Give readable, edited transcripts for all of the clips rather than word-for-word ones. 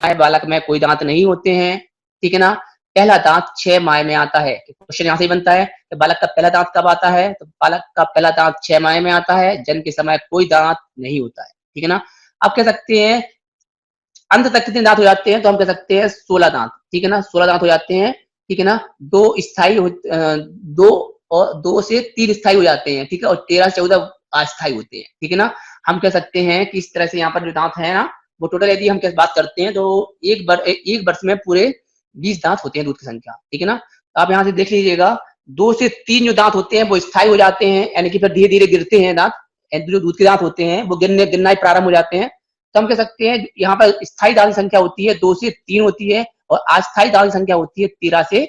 बालक में कोई दांत नहीं होते हैं, ठीक है ना। पहला दांत 6 माह में आता है। क्वेश्चन यहाँ से ही बनता है कि बालक का पहला दांत कब आता है, तो बालक का पहला दांत 6 माह में आता है, जन्म के समय कोई दांत नहीं होता है, ठीक है ना। आप कह सकते हैं अंत तक कितने दांत हो जाते हैं, तो हम कह सकते हैं 16 दांत, ठीक है ना, 16 दांत हो जाते हैं, ठीक है ना। दो और 2 से 3 स्थायी हो जाते हैं, ठीक है, और 13 से 14 अस्थायी होते हैं, ठीक है ना। हम कह सकते हैं कि इस तरह से यहाँ पर जो दांत है ना, वो टोटल यदि हम कैसे बात करते हैं तो एक वर्ष में पूरे 20 दांत होते हैं दूध की संख्या, ठीक है ना। तो आप यहाँ से देख लीजिएगा 2 से 3 जो दांत होते हैं वो स्थायी हो जाते हैं, यानी कि फिर धीरे धीरे गिरते हैं दांत, जो दूध के दांत होते हैं वो गिरना ही प्रारंभ हो जाते हैं। तो हम कह सकते हैं यहाँ पर स्थायी दांत संख्या होती है 2 से 3 होती है, और अस्थायी दांत संख्या होती है 13 से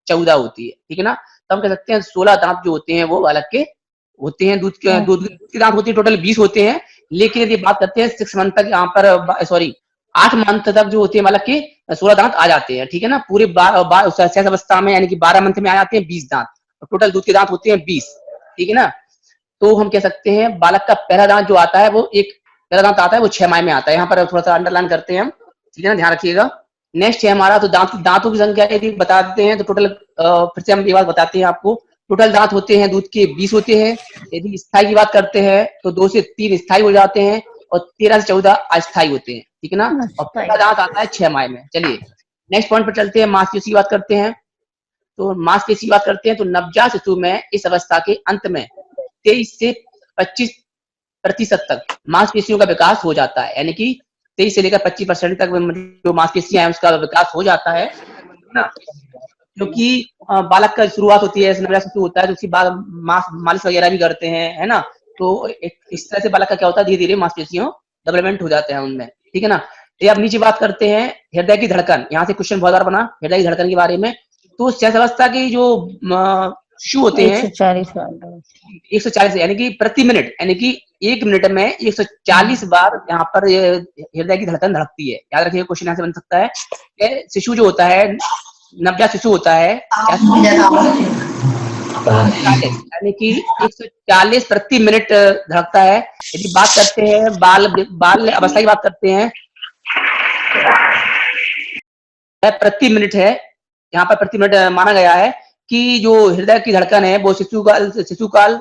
14 होती है, ठीक है ना। तो हम कह सकते हैं 16 दांत जो होते हैं वो बालक के होते हैं, दूध के दांत होते हैं टोटल 20 होते हैं। लेकिन यदि बात करते हैं 6 मंथ तक यहाँ पर सॉरी 8 मंथ तक जो होते हैं बालक के 16 दांत आ जाते हैं, ठीक है ना। पूरे शेष अवस्था में यानी कि 12 मंथ में आ जाते हैं 20 दांत, टोटल दूध के दांत होते हैं 20, ठीक है ना। तो हम कह सकते हैं बालक का पहला दांत जो आता है वो पहला दांत आता है वो 6 माह में आता है। यहाँ पर थोड़ा सा अंडरलाइन करते हैं हम, ठीक है ना, ध्यान रखिएगा। नेक्स्ट है हमारा, तो दांतों की संख्या यदि बता देते हैं तो टोटल फिर से हम ये बात बताते हैं आपको, टोटल दांत होते हैं दूध के 20 होते हैं। यदि स्थायी की बात करते हैं तो 2 से 3 स्थायी हो जाते हैं, और 13 से 14 अस्थायी होते हैं, ठीक है ना। और पहला दांत आता है 6 माह में। चलिए नेक्स्ट पॉइंट पर चलते हैं, मांसपेशी की बात करते हैं। तो मांसपेशी की बात करते हैं तो नवजात शिशु में इस अवस्था के अंत में 23 से 25% तक मांसपेशियों का विकास हो जाता है, यानी कि 23 से लेकर 25% तक जो मांसपेशियां हैं उसका विकास हो जाता है ना। क्योंकि बालक का शुरुआत होती है, नवजात शिशु होता है तो उसके बाद मालिश वगैरह भी करते हैं, है ना। तो इस तरह से बालक का क्या होता है, धीरे धीरे मांसपेशियों डेवलपमेंट हो जाते हैं उनमें, ठीक है ना। ये अब नीचे बात करते हैं हृदय की धड़कन, यहाँ से क्वेश्चन बहुत बार बना हृदय की धड़कन के बारे में। तो शेष अवस्था की जो शिशु होते हैं 140 यानी कि प्रति मिनट, यानी कि 1 मिनट में 140 बार यहाँ पर हृदय की धड़कन धड़कती है। याद रखिए क्वेश्चन यहाँ से बन सकता है कि शिशु जो होता है, नवजात शिशु होता है, यानी कि 140 प्रति मिनट धड़कता है। यदि बात करते हैं बाल अवस्था की बात करते हैं, प्रति मिनट है, यहाँ पर प्रति मिनट माना गया है कि जो हृदय की धड़कन है वो शिशु काल,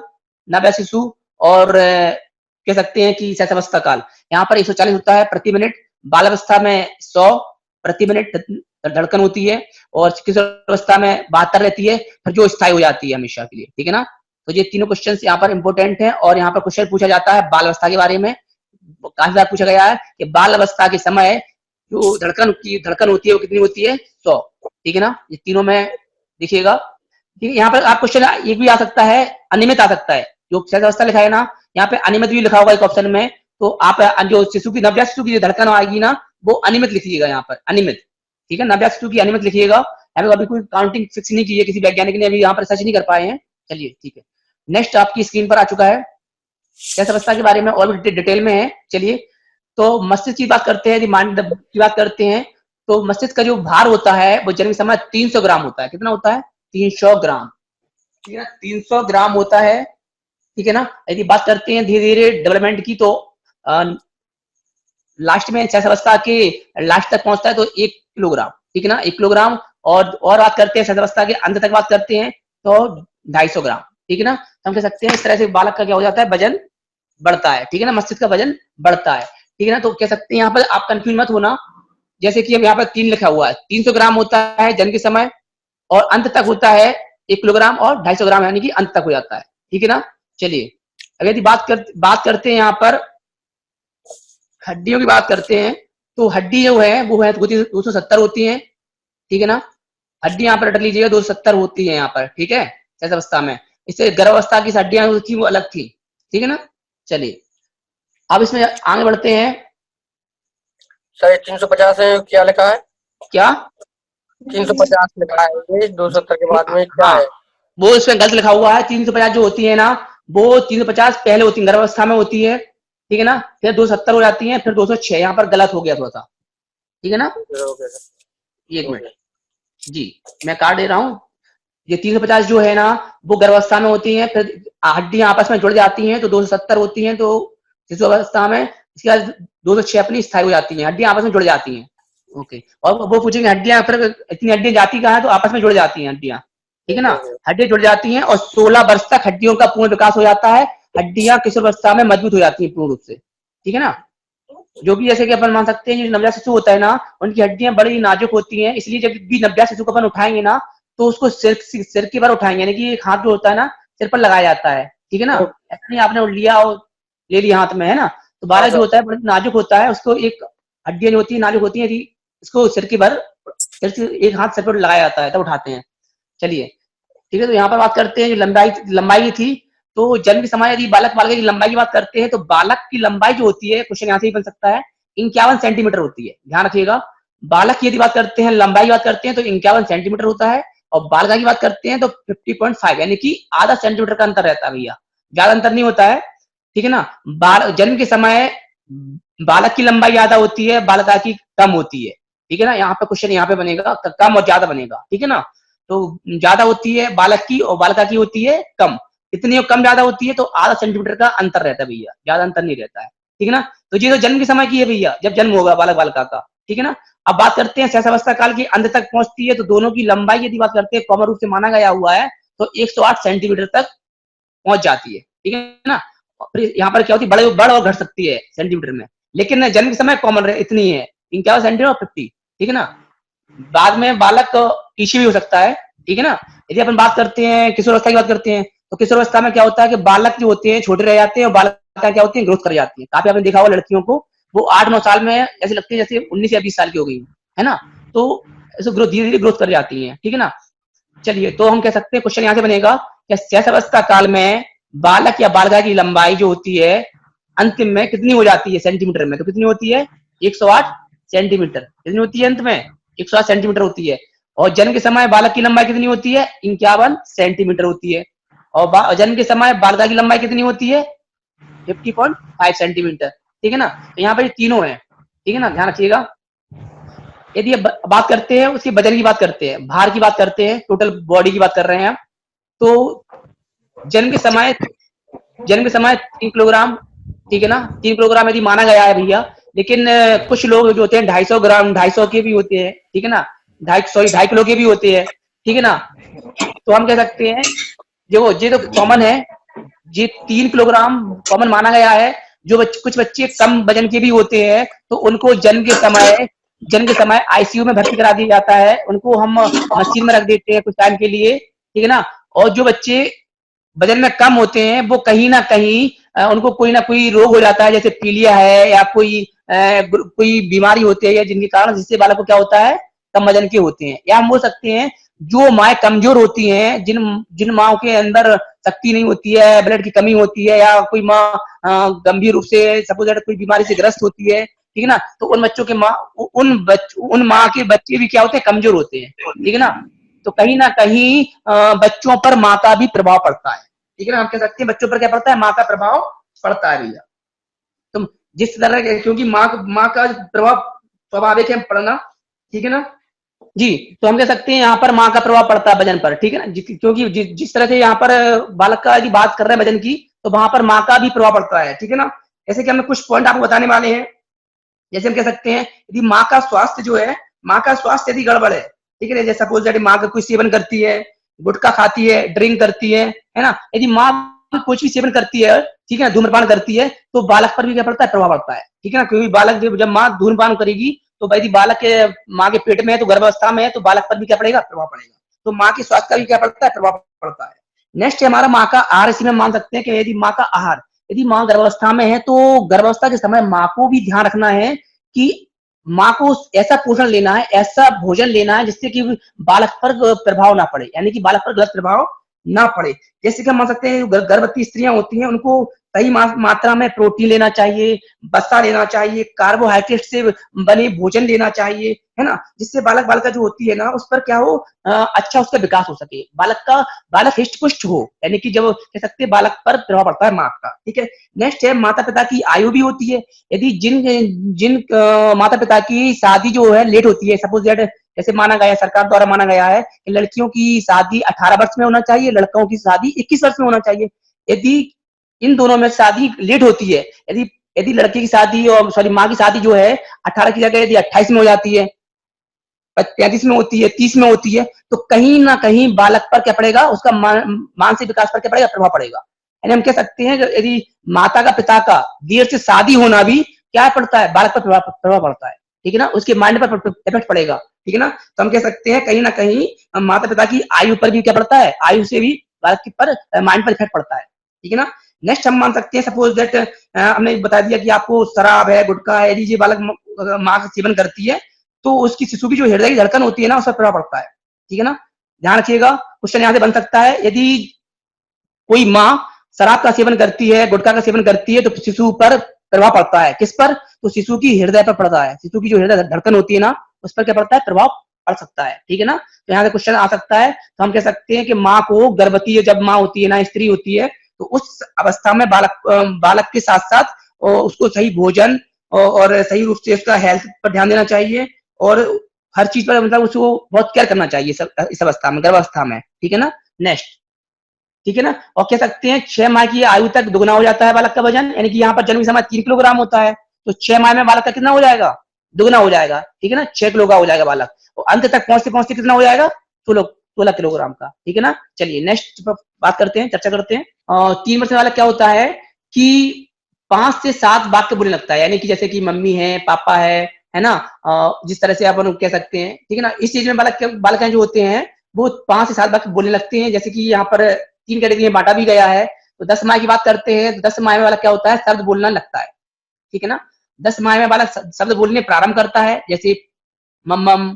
नवजात शिशु और कह सकते हैं कि शैशवावस्था काल, यहाँ पर 140 होता है प्रति मिनट। बाल अवस्था में 100 प्रति मिनट धड़कन होती है, और किशोर अवस्था में 72 रहती है, फिर जो स्थायी हो जाती है हमेशा के लिए, ठीक है ना। तो ये तीनों क्वेश्चन यहाँ पर इंपॉर्टेंट है, और यहाँ पर क्वेश्चन पूछा जाता है बाल अवस्था के बारे में। काफी बार पूछा गया है कि बाल अवस्था के समय जो धड़कन होती है वो कितनी होती है, 100, ठीक है ना। ये तीनों में देखिएगा, ठीक है। यहाँ पर आप क्वेश्चन एक भी आ सकता है, अनियमित आ सकता है, जो शैशव अवस्था लिखा है ना, यहाँ पे अनियमित भी लिखा होगा एक ऑप्शन में। तो आप जो शिशु की नवजात शिशु की जो धड़कन आएगी ना वो अनियमित लिखिएगा यहाँ पर, अनियमित, ठीक है, नवजात शिशु की अनियमित लिखिएगा। यहाँ पे अभी कोई काउंटिंग फिक्स नहीं की है, किसी वैज्ञानिक ने अभी यहाँ पर सर्च नहीं कर पाए हैं। चलिए ठीक है, नेक्स्ट आपकी स्क्रीन पर आ चुका है शैशव अवस्था के बारे में और भी डिटेल में है। चलिए, तो मस्तिष्क की बात करते हैं, यदि माइंड की बात करते हैं तो मस्तिष्क का जो भार होता है वो जन्म के समय 300 ग्राम होता है। कितना होता है, 300 ग्राम, ठीक है ना, 300 ग्राम होता है, ठीक है ना। यदि बात करते हैं धीरे धीरे डेवलपमेंट की, तो लास्ट में शैशवावस्था के लास्ट तक पहुंचता है तो 1 किलोग्राम, ठीक है ना, 1 किलोग्राम। और बात करते हैं शैशवावस्था के अंत तक बात करते हैं तो 250 ग्राम, ठीक है ना। तो हम कह सकते हैं इस तरह से बालक का क्या हो जाता है, वजन बढ़ता है, ठीक है ना, मस्तिष्क का वजन बढ़ता है, ठीक है ना। तो कह सकते हैं यहाँ पर आप कंफ्यूज मत होना, जैसे कि हम यहाँ पर 3 लिखा हुआ है, 300 ग्राम होता है जन्म के समय, और अंत तक होता है 1 किलोग्राम और 250 ग्राम, यानी कि अंत तक हो जाता है, ठीक है ना। चलिए, अब यदि बात करते हैं यहाँ पर हड्डियों की बात करते हैं, तो हड्डी जो है वो है 270 होती है, ठीक है ना। हड्डी यहाँ पर रट लीजिएगा 270 होती है यहाँ पर, ठीक है, शैशव अवस्था में। इससे गर्भावस्था की हड्डियां थी वो अलग थी, ठीक है ना। चलिए, अब इसमें आगे बढ़ते हैं। सर 350 है, क्या लिखा है, क्या 350 लिखा है, 270 के बाद में क्या है, वो इसमें गलत लिखा हुआ है। 350 जो होती है ना वो 350 पहले होती है, गर्भावस्था में होती है, ठीक है ना, फिर 270 हो जाती है, फिर 206, यहाँ पर गलत हो गया थोड़ा सा, ठीक है ना। एक मिनट जी, मैं काट दे रहा हूँ। ये 350 जो है ना वो गर्भावस्था में होती है, फिर हड्डियां आपस में जुड़ जाती हैं तो 270 होती हैं, तो शिशु अवस्था में। इसके बाद 206 अपनी स्थायी हो जाती है, हड्डियां आपस में जुड़ जाती हैं, ओके। और वो पूछेंगे हड्डियां फिर इतनी हड्डियां जाती कहाँ है, तो आपस में जुड़ जाती हैं हड्डियां, ठीक है ना। हड्डियां जुड़ जाती हैं और 16 वर्ष तक हड्डियों का पूर्ण विकास हो जाता है। हड्डियां किशोरावस्था में मजबूत हो जाती हैं पूर्ण रूप से, ठीक है ना। जो भी जैसे कि अपन मान सकते हैं जो नवजात शिशु होता है ना, उनकी हड्डियां बड़ी नाजुक होती हैं, इसलिए जब भी नवजात शिशु को अपन उठाएंगे ना, तो उसको सिर के बार उठाएंगे, यानी कि एक हाथ जो होता है ना सिर पर लगाया जाता है, ठीक है ना। ऐसा नहीं आपने लिया और ले लिया हाथ में, है ना। तो हाँ बालक जो सर। होता है बड़ा नाजुक होता है, उसको एक हड्डियां जो होती है नाजुक होती है, यदि इसको सिर के बार सिर से एक हाथ सिर पर लगाया जाता है तब उठाते हैं। चलिए, ठीक है। तो यहाँ पर बात करते हैं जो लंबाई लंबाई थी, तो जन्म के समय यदि बालक बालिका की लंबाई की बात करते हैं, तो बालक की लंबाई जो होती है, क्वेश्चन यहाँ से ही बन सकता है, 51 सेंटीमीटर होती है। ध्यान रखिएगा, बालक की यदि बात करते हैं, लंबाई की बात करते हैं तो 51 सेंटीमीटर होता है, और बालिका की बात करते हैं तो 50.5, यानी कि आधा सेंटीमीटर का अंतर रहता है भैया, ज्यादा अंतर नहीं होता है, ठीक है ना। जन्म के समय बालक की लंबाई ज्यादा होती है, बालिका की कम होती है, ठीक है ना। यहाँ पे क्वेश्चन यहाँ पे बनेगा, कम और ज्यादा बनेगा, ठीक है ना। तो ज्यादा होती है बालक की और बालिका की होती है कम। इतनी कम ज्यादा होती है तो आधा सेंटीमीटर का अंतर रहता है भैया, ज्यादा अंतर नहीं रहता है, ठीक है ना। तो ये तो जन्म के समय की है भैया, जब जन्म होगा बालक बालिका का, ठीक है ना। अब बात करते हैं शैशवावस्था काल की अंत तक पहुंचती है, तो दोनों की लंबाई यदि बात करते हैं कॉमन रूप से माना गया हुआ है, तो 108 सेंटीमीटर तक पहुंच जाती है, ठीक है ना। फिर यहाँ पर क्या होती है, बड़े बढ़ और घट सकती है सेंटीमीटर में, लेकिन जन्म के समय कॉमन इतनी है, 51 सेंटीमीटर और 50, ठीक है ना। बाद में बालक टीसी भी हो सकता है, ठीक है ना। यदि अपन बात करते हैं किशोरावस्था की बात करते हैं, तो किशोरावस्था में क्या होता है कि बालक जो होते हैं छोटे रह जाते हैं और बालिका क्या होती है, ग्रोथ कर जाती है। काफी आपने देखा होगा लड़कियों को, वो 8-9 साल में ऐसे लगती है जैसे 19 या 20 साल की हो गई है ना। तो ऐसे ग्रोथ धीरे धीरे ग्रोथ कर जाती है, ठीक है ना। चलिए, तो हम कह सकते हैं क्वेश्चन यहाँ से बनेगा कि शैशवावस्था काल में बालक या बालिका की लंबाई जो होती है अंतिम में कितनी हो जाती है सेंटीमीटर में, तो कितनी होती है 108 सेंटीमीटर। कितनी होती है अंत में 108 सेंटीमीटर होती है। और जन्म के समय बालक की लंबाई कितनी होती है 51 सेंटीमीटर होती है। और जन्म के समय बालिका की लंबाई कितनी होती है 50.5 सेंटीमीटर, ठीक है ना। तो यहाँ पर तीनों है, ठीक है ना, ध्यान रखिएगा। यदि बात करते हैं उसके वजन की बात करते हैं, भार की बात करते हैं, टोटल बॉडी की बात कर रहे हैं हम, तो जन्म के समय 3 किलोग्राम, ठीक है ना, 3 किलोग्राम यदि माना गया है भैया। लेकिन कुछ लोग जो होते हैं 250 ग्राम 250 के भी होते हैं, ठीक है ना, 2.5 किलो के भी होते हैं, ठीक है ना। तो हम कह सकते हैं जो ये तो कॉमन है, ये 3 किलोग्राम कॉमन माना गया है। जो कुछ बच्चे कम वजन के भी होते हैं, तो उनको जन्म के समय आईसीयू में भर्ती करा दिया जाता है, उनको हम मशीन में रख देते हैं कुछ टाइम के लिए, ठीक है ना। और जो बच्चे वजन में कम होते हैं, वो कहीं ना कहीं उनको कोई ना कोई रोग हो जाता है, जैसे पीलिया है या कोई बीमारी होती है, जिनके कारण जिससे बालक को क्या होता है कम वजन के होते हैं। या हम बोल सकते हैं जो माएँ कमजोर होती हैं, जिन जिन माओं के अंदर शक्ति नहीं होती है, ब्लड की कमी होती है, या कोई माँ गंभीर रूप से सपोज कोई बीमारी से ग्रस्त होती है, ठीक है ना, तो उन बच्चों के माँ उन माँ के बच्चे भी क्या होते हैं कमजोर होते हैं, ठीक है ना। तो कहीं ना कहीं बच्चों पर माँ का भी प्रभाव पड़ता है, ठीक है ना। हम कह सकते हैं बच्चों पर क्या पड़ता है, माँ का प्रभाव पड़ता है भैया। तो जिस तरह के, क्योंकि माँ का प्रभाव स्वाभाविक है पड़ना, ठीक है ना जी। तो हम कह सकते हैं यहाँ पर माँ का प्रभाव पड़ता है वजन पर, ठीक है ना। क्योंकि जिस तरह से यहाँ पर बालक का यदि बात कर रहे हैं वजन की, तो वहां पर माँ का भी प्रभाव पड़ता है, ठीक है ना। जैसे कि हमें कुछ पॉइंट आपको बताने वाले हैं। जैसे हम कह सकते हैं यदि माँ का स्वास्थ्य जो है, माँ का स्वास्थ्य यदि गड़बड़ है, ठीक है ना, जैसे सपोज माँ का कोई सेवन करती है, गुटखा खाती है, ड्रिंक करती है ना, यदि माँ कुछ भी सेवन करती है, ठीक है ना, धूम्रपान करती है, तो बालक पर भी क्या पड़ता है प्रभाव पड़ता है, ठीक है ना। क्योंकि बालक जब माँ धूम्रपान करेगी, तो यदि बालक के माँ के पेट में है, तो गर्भावस्था में है, तो बालक पर भी क्या पड़ेगा प्रभाव पड़ेगा। तो माँ के स्वास्थ्य का भी क्या पड़ता है प्रभाव पड़ता है। नेक्स्ट है हमारा माँ का आहार। इसी में मान सकते हैं कि यदि माँ का आहार, यदि माँ गर्भावस्था में है, तो गर्भावस्था के समय माँ को भी ध्यान रखना है कि माँ को ऐसा पोषण लेना है, ऐसा भोजन लेना है जिससे कि बालक पर प्रभाव ना पड़े, यानी कि बालक पर गलत प्रभाव ना पड़े। जैसे कि हम मान सकते हैं गर्भवती स्त्रियां होती हैं, उनको सही मात्रा में प्रोटीन लेना चाहिए, वसा लेना चाहिए, कार्बोहाइड्रेट से बने भोजन लेना चाहिए, है ना, जिससे बालक बालिका जो होती है ना, उस पर क्या हो अच्छा उसका विकास हो सके, बालक हिष्ट पुष्ट हो, यानी कि जब कह सकते हैं बालक पर प्रभाव पड़ता है माँ का, ठीक है। नेक्स्ट है माता पिता की आयु भी होती है। यदि जिन जिन माता पिता की शादी जो है लेट होती है, सपोज दैट जैसे माना गया है, सरकार द्वारा माना गया है कि लड़कियों की शादी 18 वर्ष में होना चाहिए, लड़कों की शादी 21 वर्ष में होना चाहिए। यदि इन दोनों में शादी लेट होती है, यदि यदि लड़के की शादी और सॉरी माँ की शादी जो है 18 की जगह यदि 28 में हो जाती है, 35 में होती है, 30 में होती है, तो कहीं ना कहीं बालक पर क्या पड़ेगा, उसका मानसिक विकास पर क्या पड़ेगा, प्रभाव पड़ेगा। यानी हम कह सकते हैं कि यदि माता का पिता का देर से शादी होना भी क्या पड़ता है, बालक पर प्रभाव पड़ता है, ठीक है ना, उसके माइंड पर इफेक्ट पड़ेगा, ठीक है ना। तो हम कह सकते हैं कहीं ना कहीं माता पिता की आयु पर भी क्या पड़ता है, आयु से भी बालक के पर माइंड पर इफेक्ट पड़ता है, ठीक है ना। नेक्स्ट हम मान सकते हैं, सपोज दैट हमने बता दिया कि आपको शराब है, गुटखा है, यदि ये बालक माँ का सेवन करती है तो उसकी शिशु की जो हृदय की धड़कन होती है ना, उस पर प्रभाव पड़ता है, ठीक है ना। ध्यान रखिएगा, क्वेश्चन यहाँ से बन सकता है, यदि कोई माँ शराब का सेवन करती है, गुटखा का सेवन करती है, तो शिशु पर प्रभाव पड़ता है, किस पर, तो शिशु की हृदय पर पड़ता है, शिशु की जो हृदय धड़कन होती है ना, उस पर क्या पड़ता है, प्रभाव पड़ सकता है, ठीक है ना। तो यहाँ से क्वेश्चन आ सकता है, तो हम कह सकते हैं कि माँ को गर्भवती जब माँ होती है ना, स्त्री होती है, तो उस अवस्था में बालक के साथ साथ उसको सही भोजन और सही रूप से उसका हेल्थ पर ध्यान देना चाहिए, और हर चीज पर मतलब उसको बहुत केयर करना चाहिए इस अवस्था में, गर्भावस्था में, ठीक है ना। नेक्स्ट, ठीक है ना। और कह सकते हैं 6 माह की आयु तक दुगना हो जाता है बालक का वजन, यानी कि यहाँ पर जन्म के समय 3 किलोग्राम होता है, तो 6 माह में बालक का कितना हो जाएगा, दुगना हो जाएगा, ठीक है ना, 6 किलो का हो जाएगा बालक, और अंत तक पहुंचते पहुंचते कितना हो जाएगा, 16 किलोग्राम का, ठीक है ना। चलिए नेक्स्ट बात करते हैं, चर्चा करते हैं। 3 वर्ष में बालक क्या होता है कि 5 से 7 वाक्य बोलने लगता है, यानी कि जैसे कि मम्मी है, पापा है ना, जिस तरह से अपन कह सकते हैं, ठीक है ना। इस चीज में बालक जो होते हैं वो 5 से 7 वाक्य बोलने लगते हैं, जैसे कि यहाँ पर 3 कैटेगरी में बांटा भी गया है। तो 10 माह की बात करते हैं, तो 10 माह में बालक क्या होता है, शब्द बोलना लगता है, ठीक है ना। 10 माह में बालक शब्द बोलने प्रारंभ करता है, जैसे मम्मम,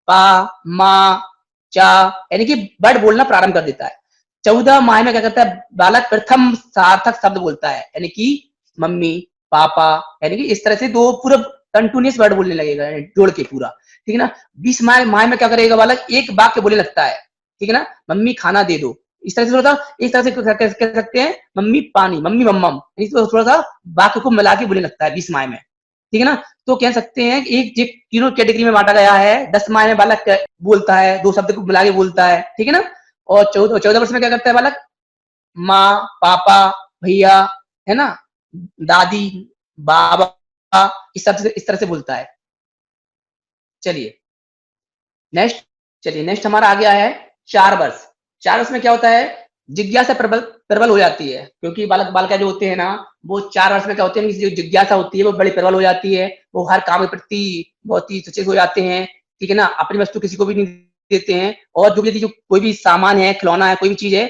पा, माँ, चा, यानी कि वर्ड बोलना प्रारंभ कर देता है। 14 माह में क्या करता है, बालक प्रथम सार्थक शब्द बोलता है, यानी कि मम्मी, पापा, यानी कि इस तरह से दो पूरा कंटिन्यूअस वर्ड बोलने लगेगा, जोड़ के पूरा, ठीक है ना। 20 माह में क्या करेगा बालक, एक वाक्य बोलने लगता है, ठीक है ना, मम्मी खाना दे दो, इस तरह से थोड़ा सा, इस तरह से कह सकते हैं मम्मी पानी, मम्मी मम्मम, थोड़ा सा वाक्य को मिला के बोलने लगता है 20 माह में, ठीक है ना। तो कह सकते हैं कि एक तीनों कैटेगरी में बांटा गया है। 10 माह में बालक बोलता है, 2 शब्द को मिला के बोलता है, ठीक है ना। और 14 वर्ष में क्या करता है बालक, माँ, पापा, भैया, है ना, दादी, बाबा, इस तरह से बोलता है। चलिए नेक्स्ट, चलिए नेक्स्ट हमारा आ गया है 4 वर्ष। 4 वर्ष में क्या होता है, जिज्ञासा प्रबल हो जाती है, क्योंकि बालिका जो होते हैं ना, वो 4 वर्ष में क्या होते हैं, जो जिज्ञासा होती है वो बड़ी प्रबल हो जाती है, वो हर काम के प्रति बहुत ही सचेत हो जाते हैं, ठीक है ना, अपनी वस्तु किसी को भी नहीं देते हैं, और जो भी जो कोई भी सामान है, खिलौना है, कोई भी चीज है,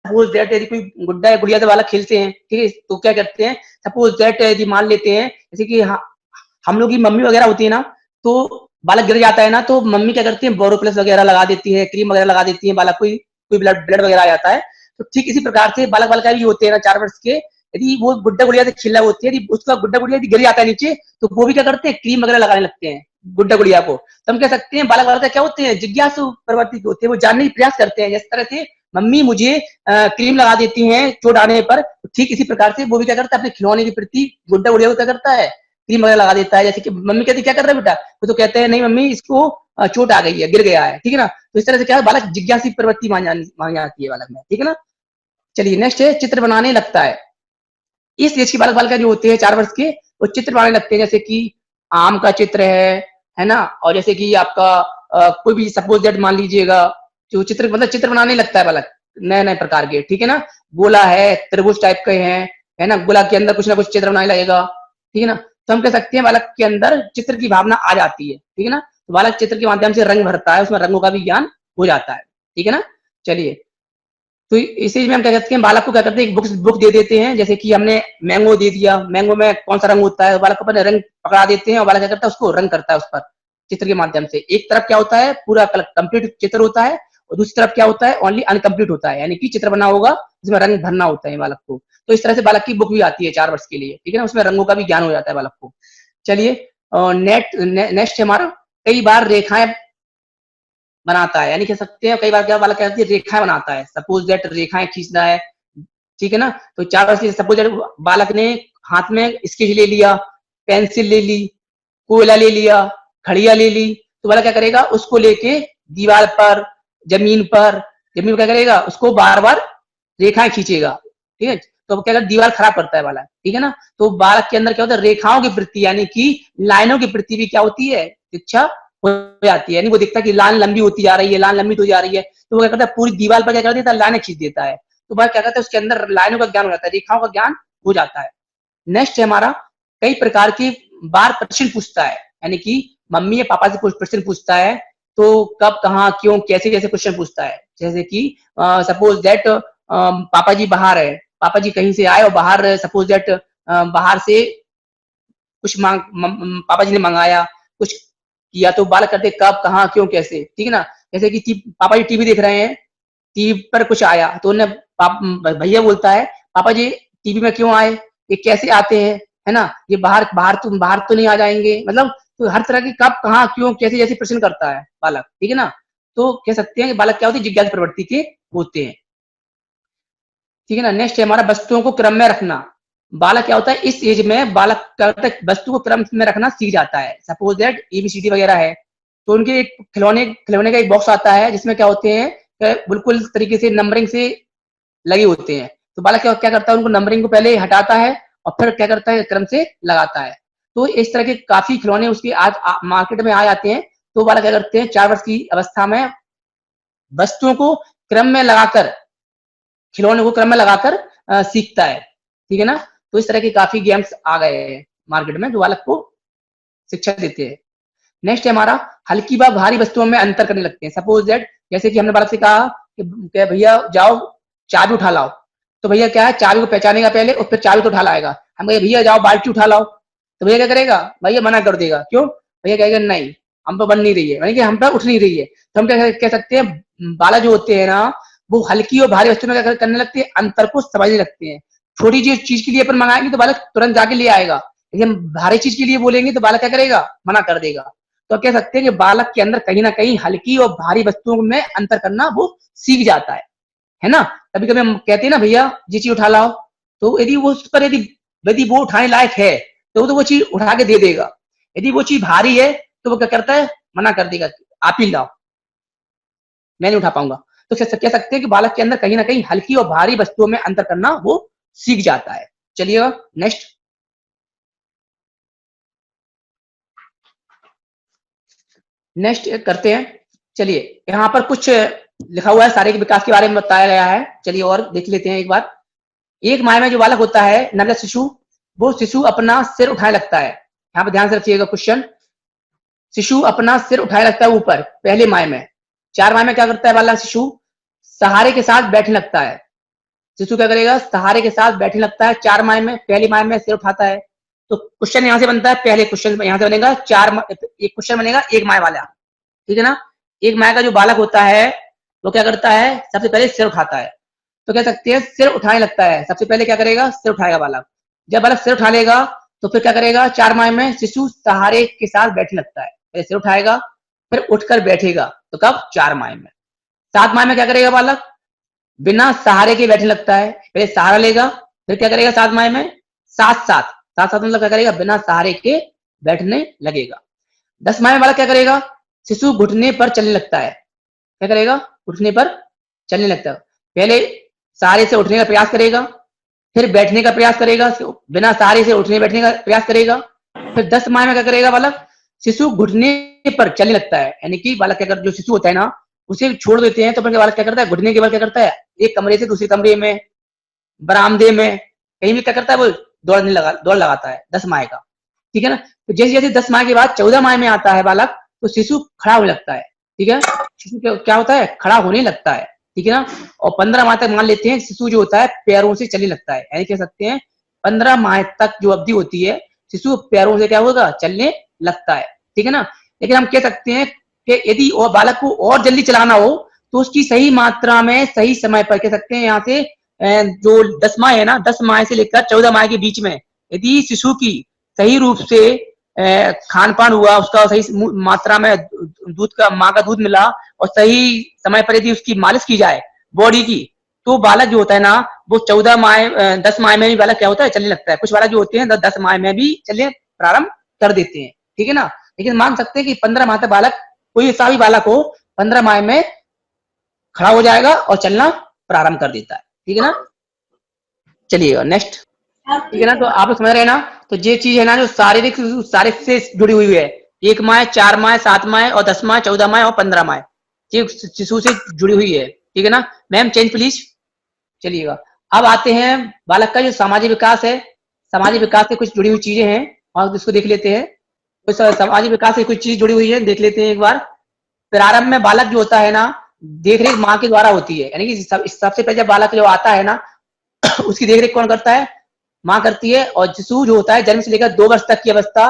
सपोज दैट यदि कोई गुड्डा या गुड़िया से बालक खेलते हैं, ठीक है, तो क्या करते हैं, सपोज दैट यदि मान लेते हैं जैसे कि हम लोग की मम्मी वगैरह होती है ना, तो बालक गिर जाता है ना, तो मम्मी क्या करती है, बोरोप्लस वगैरह लगा देती है, क्रीम वगैरह लगा देती है, बालक कोई ब्लड वगैरह आ जाता है, तो ठीक इसी प्रकार से बालक बालिका भी होते हैं ना 4 वर्ष के, यदि वो गुड्डा गुड़िया से खेल रहा होती है, यदि उसका गुड्डा गुड़िया यदि गिर जाता है नीचे, तो वो भी क्या करते हैं, क्रीम वगैरह लगाने लगते हैं गुड्डा गुड़िया को। तो हम कह सकते हैं बालक बालिका क्या होते हैं, जिज्ञासु प्रवृत्ति होते हैं, वो जानने की प्रयास करते हैं, जिस तरह से मम्मी मुझे क्रीम लगा देती हैं चोट आने पर, ठीक इसी प्रकार से वो भी क्या करता है, अपने खिलौने के प्रति गुड्डा गुड़िया को क्या करता है, क्रीम वगैरह लगा देता है। जैसे कि मम्मी कहती क्या कर रहा है बेटा, वो तो कहते हैं नहीं मम्मी इसको चोट आ गई है, गिर गया है, ठीक है ना। तो इस तरह से क्या है, बालक जिज्ञासी प्रवृत्ति मान जाती है बालक में, ठीक है ना। चलिए नेक्स्ट है, चित्र बनाने लगता है। इस एज के बालक बालिका जो होते हैं 4 वर्ष के, वो चित्र बनाने लगते हैं, जैसे कि आम का चित्र है ना, और जैसे कि आपका कोई भी सपोज दैट मान लीजिएगा, जो चित्र मतलब चित्र बनाने लगता है बालक नए नए प्रकार के, ठीक है ना, गोला है, त्रिभुज टाइप के हैं, है ना, गोला के अंदर कुछ ना कुछ चित्र बनाने लगेगा, ठीक है ना। तो हम कह सकते हैं बालक के अंदर चित्र की भावना आ जाती है, ठीक है ना, तो बालक चित्र के माध्यम से रंग भरता है, उसमें रंगों का भी ज्ञान हो जाता है, ठीक है ना। चलिए, तो इसी में हम क्या करते हैं, बालक को क्या करते हैं, एक बुक दे देते हैं, जैसे कि हमने मैंगो दे दिया, मैंगो में कौन सा रंग होता है, बालक को अपने रंग पकड़ा देते हैं, और बालक क्या करता है, उसको रंग करता है उस पर चित्र के माध्यम से। एक तरफ क्या होता है, पूरा कंप्लीट चित्र होता है, और दूसरी तरफ क्या होता है, ओनली अनकम्प्लीट होता है, यानी कि चित्र बना होगा जिसमें रंग भरना होता है बालक को। तो इस तरह से बालक की बुक भी आती है 4 वर्ष के लिए, ठीक है ना, उसमें रंगों का भी ज्ञान हो जाता है बालक को। चलिए नेक्स्ट हमारा, कई बार रेखाएं बनाता है, यानी कह सकते हैं कई बार क्या बालक कहते हैं रेखाएं बनाता है, सपोज दैट रेखाएं खींचना है, ठीक है ना। तो 4 वर्ष की सपोज दैट बालक ने हाथ में स्केच ले लिया, पेंसिल ले ली, कोयला ले लिया, खड़िया ले ली, तो बालक क्या करेगा, उसको लेके दीवार पर, जमीन पर क्या करेगा, उसको बार बार रेखाएं खींचेगा, ठीक है। तो क्या करता है, दीवार खराब करता है बालक, ठीक है ना। तो बालक के अंदर क्या होता है, रेखाओं की प्रति यानी कि लाइनों की प्रति भी क्या होती है, शिक्षा हो जाती है। यानी वो देखता है कि लाइन लंबी होती जा रही है, लाइन लंबी तो जा रही है, तो वो क्या करता है, पूरी दीवार पर क्या कर देता है, लाइनें खींच देता है। तो बालक क्या करता है, उसके अंदर लाइनों का ज्ञान हो जाता है, रेखाओं का ज्ञान हो जाता है। नेक्स्ट है हमारा, कई प्रकार के बार प्रश्न पूछता है, यानी कि मम्मी या पापा से कुछ प्रश्न पूछता है, तो कब, कहाँ, क्यों, कैसे कैसे क्वेश्चन पूछता है। जैसे कि सपोज दैट पापा जी बाहर है, पापा जी कहीं से आए और बाहर, सपोज दैट बाहर से कुछ पापा जी ने मंगाया, कुछ किया, तो बालक करते कब, कहाँ, क्यों, कैसे, ठीक है ना। जैसे कि पापा जी टीवी देख रहे हैं, टीवी पर कुछ आया, तो उन्हें भैया बोलता है, पापा जी टीवी में क्यों आए, ये कैसे आते हैं, है ना, ये बाहर तो नहीं आ जाएंगे, मतलब तो हर तरह की कब, कहाँ, क्यों, कैसे जैसे प्रश्न करता है बालक, ठीक है ना। तो कह सकते हैं कि बालक क्या होते हैं, जिज्ञासु प्रवृत्ति के होते हैं, ठीक है ना। नेक्स्ट है हमारा, वस्तुओं को क्रम में रखना। बालक क्या होता है, इस एज में बालक क्या होता है, वस्तु को क्रम में रखना सीख जाता है। सपोज दैट एबीसीडी वगैरह है, तो उनके एक खिलौने का एक बॉक्स आता है, जिसमें क्या होते हैं, बिल्कुल तरीके से नंबरिंग से लगे होते हैं। तो बालक क्या करता है, उनको नंबरिंग को पहले हटाता है और फिर क्या करता है, क्रम से लगाता है। तो इस तरह के काफी खिलौने उसके आज मार्केट में आ जाते हैं। तो बालक क्या करते हैं, 4 वर्ष की अवस्था में वस्तुओं को क्रम में लगाकर, खिलौने को क्रम में लगाकर सीखता है, ठीक है ना। तो इस तरह के काफी गेम्स आ गए हैं मार्केट में, जो बालक को शिक्षा देते हैं। नेक्स्ट है हमारा, हल्की व भारी वस्तुओं में अंतर करने लगते हैं। सपोज दैट, जैसे कि हमने बालक से कहा कि भैया जाओ चाबी उठा लाओ, तो भैया क्या है, चाबी को पहचानेगा पहले और फिर चाबी तो उठा लाएगा। हम कहें भैया जाओ बाल्टी उठा लाओ, तो भैया क्या करेगा, भैया मना कर देगा, क्यों, भैया कहेगा नहीं हम पर बन नहीं रही है, यानी कि हम पर उठ नहीं रही है। तो हम क्या कह सकते हैं, बालक जो होते हैं ना, वो हल्की और भारी वस्तु में क्या करने लगते हैं, अंतर को समझने लगते हैं। छोटी चीज के लिए अपन मंगाएंगे तो बालक तुरंत जाके ले आएगा, लेकिन भारी चीज के लिए बोलेंगे तो बालक क्या करेगा, मना कर देगा। तो कह सकते हैं कि बालक के अंदर कहीं ना कहीं हल्की और भारी वस्तुओं में अंतर करना वो सीख जाता है ना। कभी कभी हम कहते हैं ना, भैया ये चीज उठा लाओ, तो यदि वो उस पर यदि यदि वो उठाने लायक है, तो वो चीज उठा के दे देगा। यदि वो चीज भारी है, तो वो क्या करता है, मना कर देगा, आप ही लाओ, मैं नहीं उठा पाऊंगा। तो कह सकते हैं कि बालक के अंदर कहीं ना कहीं हल्की और भारी वस्तुओं में अंतर करना वो सीख जाता है। चलिए नेक्स्ट, करते हैं। चलिए यहाँ पर कुछ लिखा हुआ है, शारीरिक विकास के बारे में बताया गया है। चलिए और देख लेते हैं एक बार। एक माह में जो बालक होता है, नवजात शिशु, वो शिशु अपना सिर उठाने लगता है। यहाँ पर ध्यान से रखिएगा क्वेश्चन, शिशु अपना सिर उठाए लगता है ऊपर पहले माह में। 4 माह में क्या करता है बालक शिशु, सहारे के साथ बैठने लगता है। शिशु क्या करेगा, सहारे के साथ बैठने लगता है 4 माह में। पहली माह में सिर उठाता है। तो क्वेश्चन यहाँ से बनता है, पहले क्वेश्चन यहाँ से बनेगा एक क्वेश्चन बनेगा 1 माह वाला, ठीक है ना। 1 माह का जो बालक होता है, वो क्या करता है, सबसे पहले सिर उठाता है। तो कह सकते हैं सिर उठाने लगता है, सबसे पहले क्या करेगा, सिर उठाएगा बालक। जब बालक सिर उठा लेगा, तो फिर क्या करेगा, 4 माह में शिशु सहारे के साथ बैठने लगता है। पहले सिर उठाएगा, फिर उठकर बैठेगा, तो कब, 4 माह में। 7 माह में क्या करेगा बालक, बिना सहारे के बैठने लगता है। पहले सहारा लेगा, फिर क्या करेगा 7 माह में, साथ साथ साथ साथ मतलब क्या करेगा, बिना सहारे के बैठने लगेगा। 10 माह में बालक क्या करेगा, शिशु घुटने पर चलने लगता है। क्या करेगा, घुटने पर चलने लगता है। पहले सहारे से उठने का प्रयास करेगा, फिर बैठने का प्रयास करेगा, बिना सहारे से उठने बैठने का प्रयास करेगा। फिर 10 माह में क्या करेगा बालक, शिशु घुटने पर चलने लगता है। यानी कि बालक क्या कर, जो शिशु होता है ना, उसे छोड़ देते हैं, तो फिर बालक क्या करता है, घुटने के बाद क्या करता है, एक कमरे से दूसरे कमरे में, बरामदे में, कहीं भी क्या करता है, वो दौड़ लगाता है 10 माह का, ठीक है ना। तो जैसे जैसे 10 माह के बाद 14 माह में आता है बालक, तो शिशु खड़ा होने लगता है, ठीक है। शिशु क्या होता है, खड़ा होने लगता है, ठीक है ना। और 15 माह तक मान लेते हैं शिशु जो होता है पैरों से चलने लगता है। यानी कह सकते हैं 15 माह तक जो अवधि होती है, शिशु पैरों से क्या होगा, चलने लगता है, ठीक है ना। लेकिन हम कह सकते हैं कि यदि और बालक को और जल्दी चलाना हो, तो उसकी सही मात्रा में सही समय पर, कह सकते हैं यहाँ से जो 10 माह है ना, 10 माह से लेकर 14 माह के बीच में, यदि शिशु की सही रूप से खान पान हुआ, उसका सही मात्रा में दूध का, माँ का दूध मिला, और सही समय पर यदि उसकी मालिश की जाए बॉडी की, तो बालक जो होता है ना, वो 14 माह 10 माह में भी बालक क्या होता है, चलने लगता है। कुछ बालक जो होते हैं 10 माह में भी चलने प्रारंभ कर देते हैं, ठीक है ना। लेकिन मान सकते हैं कि 15 माह तक बालक, कोई ऐसा भी बालक हो, 15 माह में खड़ा हो जाएगा और चलना प्रारंभ कर देता है, ठीक है ना। चलिएगा नेक्स्ट, ठीक है ना। तो आप समझ रहे हैं ना, तो ये चीज है ना जो शारीरिक से जुड़ी हुई है, 1 माह, 4 माह, 7 माह और 10 माह, 14 माह और 15 माह, ये शिशु से जुड़ी हुई है, ठीक है ना। Ma'am change please. चलिएगा, अब आते हैं बालक का जो सामाजिक विकास है। सामाजिक विकास से कुछ जुड़ी हुई चीजें हैं और इसको देख लेते हैं। तो सामाजिक विकास से कुछ चीज जुड़ी हुई है, देख लेते हैं एक बार। प्रारंभ में बालक जो होता है ना, देख रेख माँ के द्वारा होती है, यानी कि सबसे पहले जब बालक जो आता है ना उसकी देख रेख कौन करता है? माँ करती है। और शिशु जो होता है जन्म से लेकर 2 वर्ष तक की अवस्था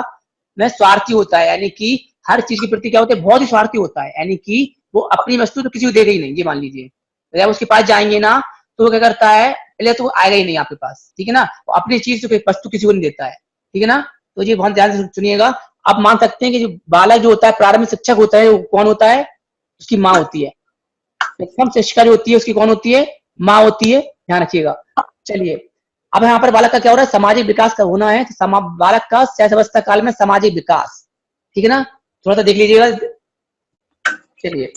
में स्वार्थी होता है, यानी कि हर चीज के प्रति क्या होता है? बहुत ही स्वार्थी होता है, यानी कि वो अपनी वस्तु तो किसी को देगा ही नहीं, ये मान लीजिए। जब उसके पास जाएंगे ना तो वो क्या करता है? पहले तो वो आएगा ही नहीं आपके पास, ठीक है ना। वो अपनी चीज वस्तु किसी को नहीं देता है, ठीक है ना। तो ये बहुत ध्यान से सुनिएगा। आप मान सकते हैं कि जो बालक जो होता है प्रारंभिक शिक्षक होता है, वो कौन होता है? उसकी माँ होती है। प्रथम शिक्षिका जो होती है उसकी कौन होती है? माँ होती है, ध्यान रखिएगा। चलिए, अब यहाँ पर बालक का क्या हो रहा है? सामाजिक विकास का होना है। तो बालक का शैशवावस्था काल में सामाजिक विकास, ठीक है ना, थोड़ा सा देख लीजिएगा। चलिए,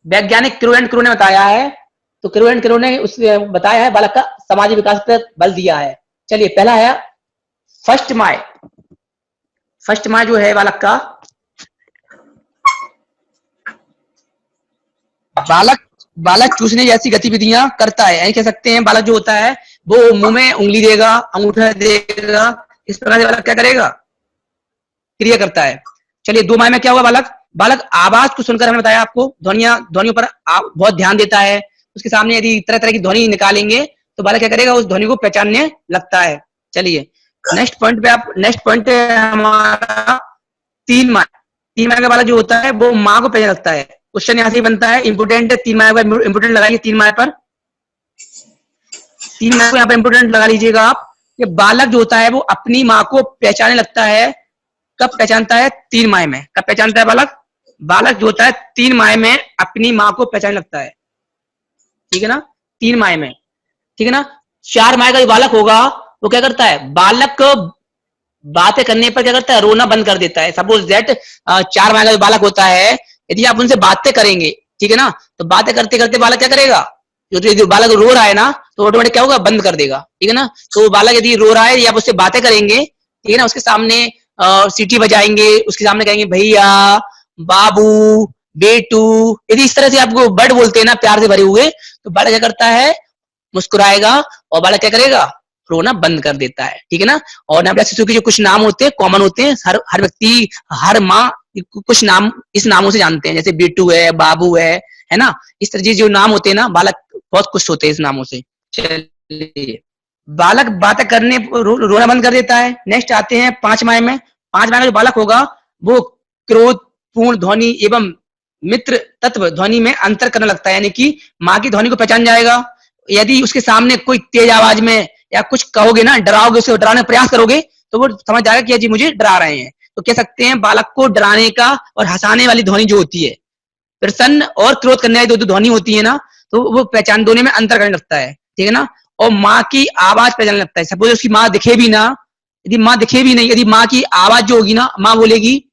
वैज्ञानिक क्रू एंड क्रू ने बताया है, तो क्रू एंड क्रू ने उसने बताया है बालक का सामाजिक विकास पर बल दिया है। चलिए, पहला है फर्स्ट माह। फर्स्ट माह जो है बालक का, बालक चूसने जैसी गतिविधियां करता है, यानी कह सकते हैं बालक जो होता है वो मुंह में उंगली देगा, अंगूठा देगा, इस प्रकार से बालक क्या करेगा? क्रिया करता है। चलिए, 2 माह में क्या हुआ? बालक आवाज को सुनकर, हमने बताया आपको, ध्वनियों पर बहुत ध्यान देता है। उसके सामने यदि तरह तरह की ध्वनि निकालेंगे तो बालक क्या करेगा? उस ध्वनि को पहचानने लगता है। चलिए, नेक्स्ट पॉइंट है हमारा 3 माह। 3 माह का बालक जो होता है वो माँ को पहचानने लगता है। क्वेश्चन यहाँ से बनता है, इंपोर्टेंट है, 3 माह का इंपोर्टेंट लगाइए। 3 माह पर, 3 माह को यहाँ पर इंपोर्टेंट लगा लीजिएगा आप। ये बालक जो होता है वो अपनी माँ को पहचानने लगता है। कब पहचानता है? 3 माह में। कब पहचानता है बालक जो होता है 3 माह में अपनी माँ को पहचानने लगता है, ठीक है ना, 3 माह में, ठीक है ना। 4 माह का जो बालक होगा वो क्या करता है? बालक बातें करने पर क्या करता है? रोना बंद कर देता है। सपोज दैट 4 माह का जो बालक होता है, यदि आप उनसे बातें करेंगे, ठीक है ना, तो बातें करते करते बालक क्या करेगा? जो बालक रो रहा है ना तो ऑटोमेटिक क्या होगा? बंद कर देगा, ठीक है ना। तो बालक यदि रो रहा है या आप उससे बातें करेंगे, ठीक है ना, उसके सामने सीटी बजाएंगे, उसके सामने कहेंगे भैया, बाबू, बेटू, यदि इस तरह से आपको वर्ड बोलते हैं ना प्यार से भरे हुए, तो बालक क्या करता है? मुस्कुराएगा और बालक क्या करेगा? रोना बंद कर देता है, ठीक है ना। और नवजात शिशु के जो कुछ नाम होते हैं कॉमन होते हैं, हर व्यक्ति, हर माँ कुछ नाम इस नामों से जानते हैं, जैसे बेटू है, बाबू है ना। इस तरह जो नाम होते हैं ना, बालक बहुत खुश होते हैं इस नामों से। चलिए, बालक बातें करने रोना बंद कर देता है। नेक्स्ट आते हैं 5 माह में। 5 माह का जो बालक होगा वो क्रोध पूर्ण ध्वनि एवं मित्र तत्व ध्वनि में अंतर करने लगता है, यानी कि माँ की ध्वनि को पहचान जाएगा। यदि उसके सामने कोई तेज आवाज में या कुछ कहोगे ना, डराओगे, उसे डराने का प्रयास करोगे, तो वो समझ जाएगा कि जी मुझे डरा रहे हैं। तो कह सकते हैं बालक को डराने का और हंसाने वाली ध्वनि जो होती है, प्रसन्न और क्रोध करने वाली जो ध्वनि होती है ना, तो वो पहचान दोनों में अंतर करने लगता है, ठीक है ना। और माँ की आवाज पहचानने लगता है। सपोज उसकी माँ दिखे भी ना, यदि माँ दिखे भी नहीं, यदि माँ की आवाज जो होगी ना, माँ बोलेगी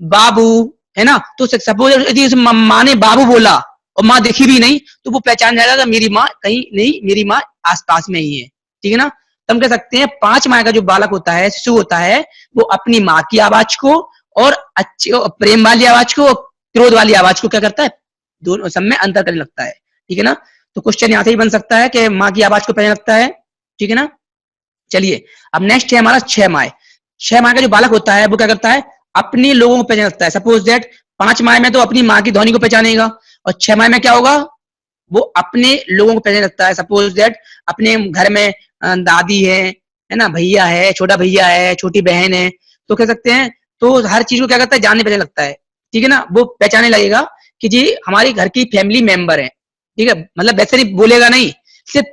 बाबू, है ना, तो सपोज यदि माँ ने बाबू बोला और माँ दिखी भी नहीं, तो वो पहचान जाएगा कि मेरी माँ कहीं नहीं, मेरी माँ आसपास में ही है, ठीक है ना। तो हम कह सकते हैं 5 माह का जो बालक होता है, शिशु होता है, वो अपनी माँ की आवाज को और अच्छी प्रेम वाली आवाज को, क्रोध वाली आवाज को क्या करता है? दोनों सब में अंतर करने लगता है, ठीक है ना। तो क्वेश्चन यहाँ से ही बन सकता है कि माँ की आवाज को पहचानने लगता है, ठीक है ना। चलिए, अब नेक्स्ट है हमारा 6 माह। 6 माह का जो बालक होता है वो क्या करता है? अपने लोगों को पहचानने लगता है। सपोज दैट 5 माह में तो अपनी माँ की ध्वनि को पहचानेगा, और 6 माह में क्या होगा? वो अपने लोगों को पहचानने लगता है। सपोज दैट अपने घर में दादी है ना, भैया है, छोटा भैया है, छोटी बहन है, तो कह सकते हैं, तो हर चीज को क्या करता है? जानने पहचानने लगता है, ठीक है ना। वो पहचानने लगेगा कि जी हमारी घर की फैमिली मेंबर है, ठीक है। मतलब वैसे नहीं बोलेगा, नहीं, सिर्फ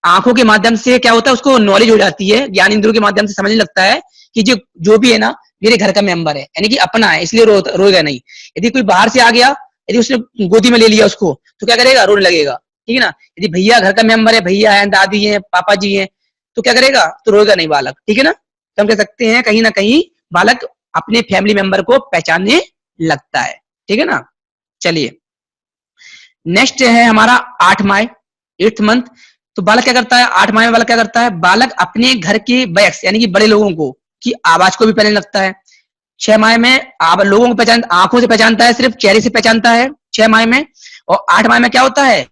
आंखों के माध्यम से क्या होता है, उसको नॉलेज हो जाती है, ज्ञान इंद्रियों के माध्यम से समझने लगता है कि जो भी है ना मेरे घर का मेंबर है, यानी कि अपना है, इसलिए रोएगा नहीं। यदि कोई बाहर से आ गया, यदि उसने गोदी में ले लिया उसको, तो क्या करेगा? रोने लगेगा, ठीक है ना। यदि भैया घर का मेंबर है, भैया है, दादी है, पापा जी है, तो क्या करेगा? तो रोएगा नहीं बालक, ठीक है ना। तो हम कह सकते हैं कहीं ना कहीं बालक अपने फैमिली मेंबर को पहचानने लगता है, ठीक है ना। चलिए, नेक्स्ट है हमारा 8 माह, 8th मंथ। तो बालक क्या करता है, 8 माह में बालक क्या करता है, बालक अपने घर के वयस्क यानी कि बड़े लोगों को की आवाज को भी पहचानने लगता है। 6 माह में लोगों को पहचान, आंखों से पहचानता है, सिर्फ चेहरे से पहचानता है 6 माह में। और 8 माह में क्या होता है,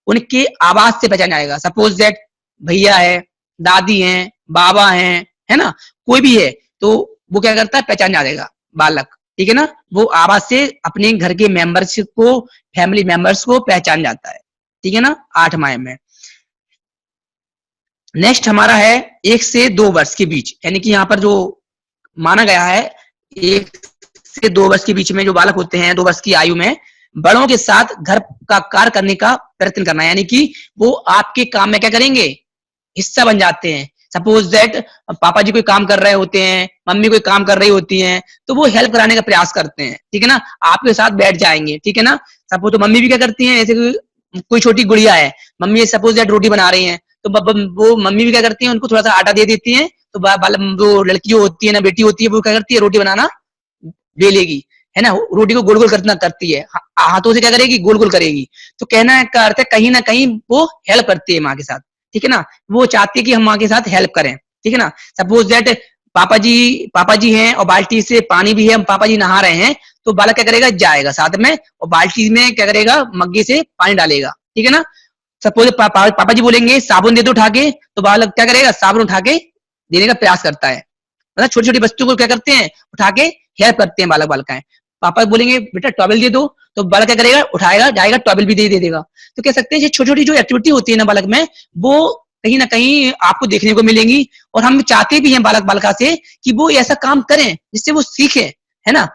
उनकी आवाज से पहचान जाएगा। सपोज दैट भैया है, दादी हैं, बाबा हैं, है ना, कोई भी है, तो वो क्या करता है, पहचान जाएगा बालक, ठीक है ना। वो आवाज से अपने घर के मेंबर्स को, फैमिली मेंबर्स को पहचान जाता है, ठीक है ना, 8 माह में। नेक्स्ट हमारा है 1 से 2 वर्ष के बीच, यानी कि यहाँ पर जो माना गया है 1 से 2 वर्ष के बीच में जो बालक होते हैं, 2 वर्ष की आयु में बड़ों के साथ घर का कार्य करने का प्रयत्न करना, यानी कि वो आपके काम में क्या करेंगे, हिस्सा बन जाते हैं। सपोज दैट पापा जी कोई काम कर रहे होते हैं, मम्मी कोई काम कर रही होती हैं, तो वो हेल्प कराने का प्रयास करते हैं, ठीक है ना, आपके साथ बैठ जाएंगे, ठीक है ना। सपोज तो मम्मी भी क्या करती हैं, जैसे कोई छोटी गुड़िया है, मम्मी सपोज दैट रोटी बना रही हैं, तो वो मम्मी भी क्या करती है, उनको थोड़ा सा आटा दे देती है, तो वो लड़की जो होती है ना, बेटी होती है, वो क्या करती है, रोटी बनाना बेलेगी, है ना, रोटी को गोल गोल करना करती है, हाथों से क्या करेगी, गोल गोल करेगी। तो कहना का अर्थ है कहीं ना कहीं वो हेल्प करती है माँ के साथ, ठीक है ना, वो चाहती है कि हम माँ के साथ हेल्प करें, ठीक है ना। सपोज दैट पापा जी हैं और बाल्टी से पानी भी है, पापा जी नहा रहे हैं, तो बालक क्या करेगा, जाएगा साथ में और बाल्टी में क्या करेगा, मग्गे से पानी डालेगा, ठीक है ना। सपोज पापा जी बोलेंगे साबुन दे दो उठा के, तो बालक क्या करेगा, साबुन उठा के देने का प्रयास करता है। मतलब छोटी छोटी वस्तु को क्या करते हैं, उठा के हेल्प करते हैं बालक बालिकाएं। पापा बोलेंगे बेटा टॉवल दे दो, तो बालक क्या करेगा, उठाएगा, जाएगा, टॉवल भी दे देगा। तो कह सकते हैं छोटी छोटी जो एक्टिविटी होती है ना बालक में, वो कहीं ना कहीं आपको देखने को मिलेंगी, और हम चाहते भी हैं बालक बालिका से कि वो ऐसा काम करें जिससे वो सीखे, है ना।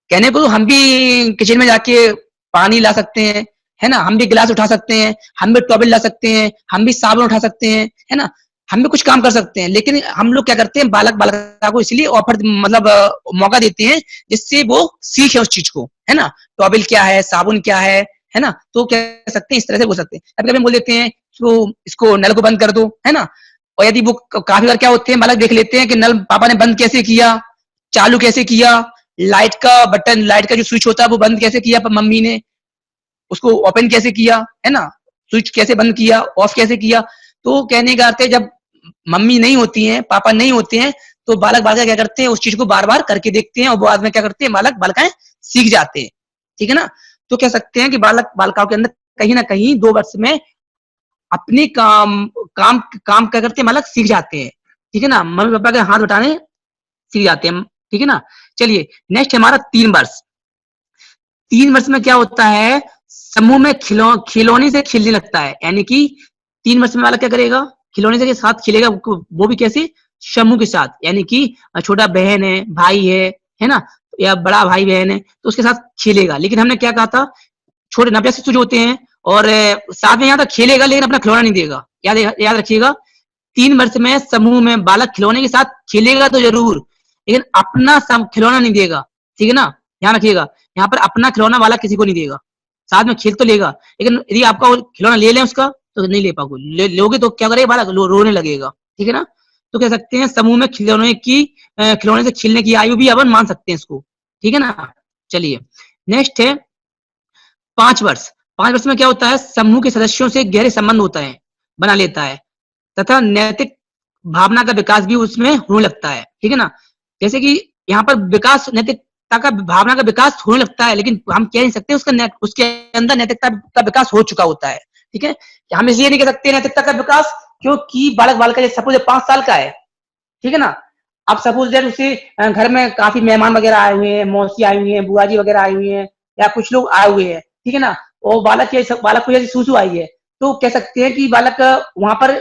कहने को हम भी किचन में जाके पानी ला सकते हैं, है ना, हम भी गिलास उठा सकते हैं, हम भी टॉवल ला सकते हैं, हम भी साबुन उठा सकते हैं, है ना, हम भी कुछ काम कर सकते हैं। लेकिन हम लोग क्या करते हैं, बालक बालिका को इसलिए ऑफर मतलब मौका देते हैं जिससे वो सीखे उस चीज को, है ना। टॉवल क्या है, साबुन क्या है ना, तो कह सकते हैं इस तरह से बोल सकते हैं। कभी कभी बोल देते हैं तो इसको नल को बंद कर दो, है ना। और यदि वो काफी बार क्या होते हैं, बालक देख लेते हैं कि नल पापा ने बंद कैसे किया, चालू कैसे किया, लाइट का बटन, लाइट का जो स्विच होता है वो बंद कैसे किया मम्मी ने, उसको ओपन कैसे किया, है ना, स्विच कैसे बंद किया, ऑफ कैसे किया। तो कहने का अर्थ है जब मम्मी नहीं होती हैं, पापा नहीं होते हैं, तो बालक बालिका क्या करते हैं, उस चीज को बार बार करके देखते हैं और बाद में क्या करते हैं, बालक बालिकाएं सीख जाते हैं, ठीक है ना। तो कह सकते हैं कि बालक बालिकाओं के अंदर कहीं ना कहीं 2 वर्ष में अपने काम क्या करते हैं, बालक सीख जाते हैं, ठीक है ना, मम्मी पापा के हाथ बटाने सीख जाते हैं, ठीक है ना। चलिए नेक्स्ट हमारा 3 वर्ष। 3 वर्ष में क्या होता है, समूह में खिलौने से खेलने लगता है, यानी कि 3 वर्ष में बालक क्या करेगा, खिलौने से साथ खेलेगा, वो भी कैसे, समूह के साथ, यानी कि छोटा बहन है, भाई है ना, या बड़ा भाई बहन है, तो उसके साथ खेलेगा। लेकिन हमने क्या कहा था, छोटे नवजात शिशु जो होते हैं और साथ में यहाँ तक खेलेगा लेकिन अपना खिलौना नहीं देगा, याद रखिएगा। 3 वर्ष में समूह में बालक खिलौने के साथ खेलेगा तो जरूर, लेकिन अपना खिलौना नहीं देगा, ठीक है ना, ध्यान रखिएगा। यहाँ पर अपना खिलौना वाला किसी को नहीं देगा, साथ में खेल तो लेगा, लेकिन यदि आपका खिलौना ले लें उसका तो नहीं ले पाओगे, लोगे तो क्या करेगा बालक, रोने लगेगा, ठीक है ना। तो कह सकते हैं समूह में खिलौने से खेलने की आयु भी अपन मान सकते हैं इसको, ठीक है ना। चलिए नेक्स्ट है 5 वर्ष। 5 वर्ष में क्या होता है, समूह के सदस्यों से गहरे संबंध होता है, बना लेता है, तथा नैतिक भावना का विकास भी उसमें होने लगता है, ठीक है ना। जैसे कि यहाँ पर विकास, नैतिकता का भावना का विकास होने लगता है, लेकिन हम कह नहीं सकते उसके अंदर नैतिकता का विकास हो चुका होता है, ठीक है। हम इसलिए नहीं कह सकते नैतिकता का विकास, क्योंकि बालक बालिका सपोज 5 साल का है, ठीक है ना। अब सपोज दैट उसे घर में काफी मेहमान वगैरह आए हुए हैं, मौसी आई हुई है, बुआ जी वगैरह आई हुई है, या कुछ लोग आए हुए हैं, ठीक है ना, और बालक को जैसे सूसू आई है, तो कह सकते हैं कि बालक वहां पर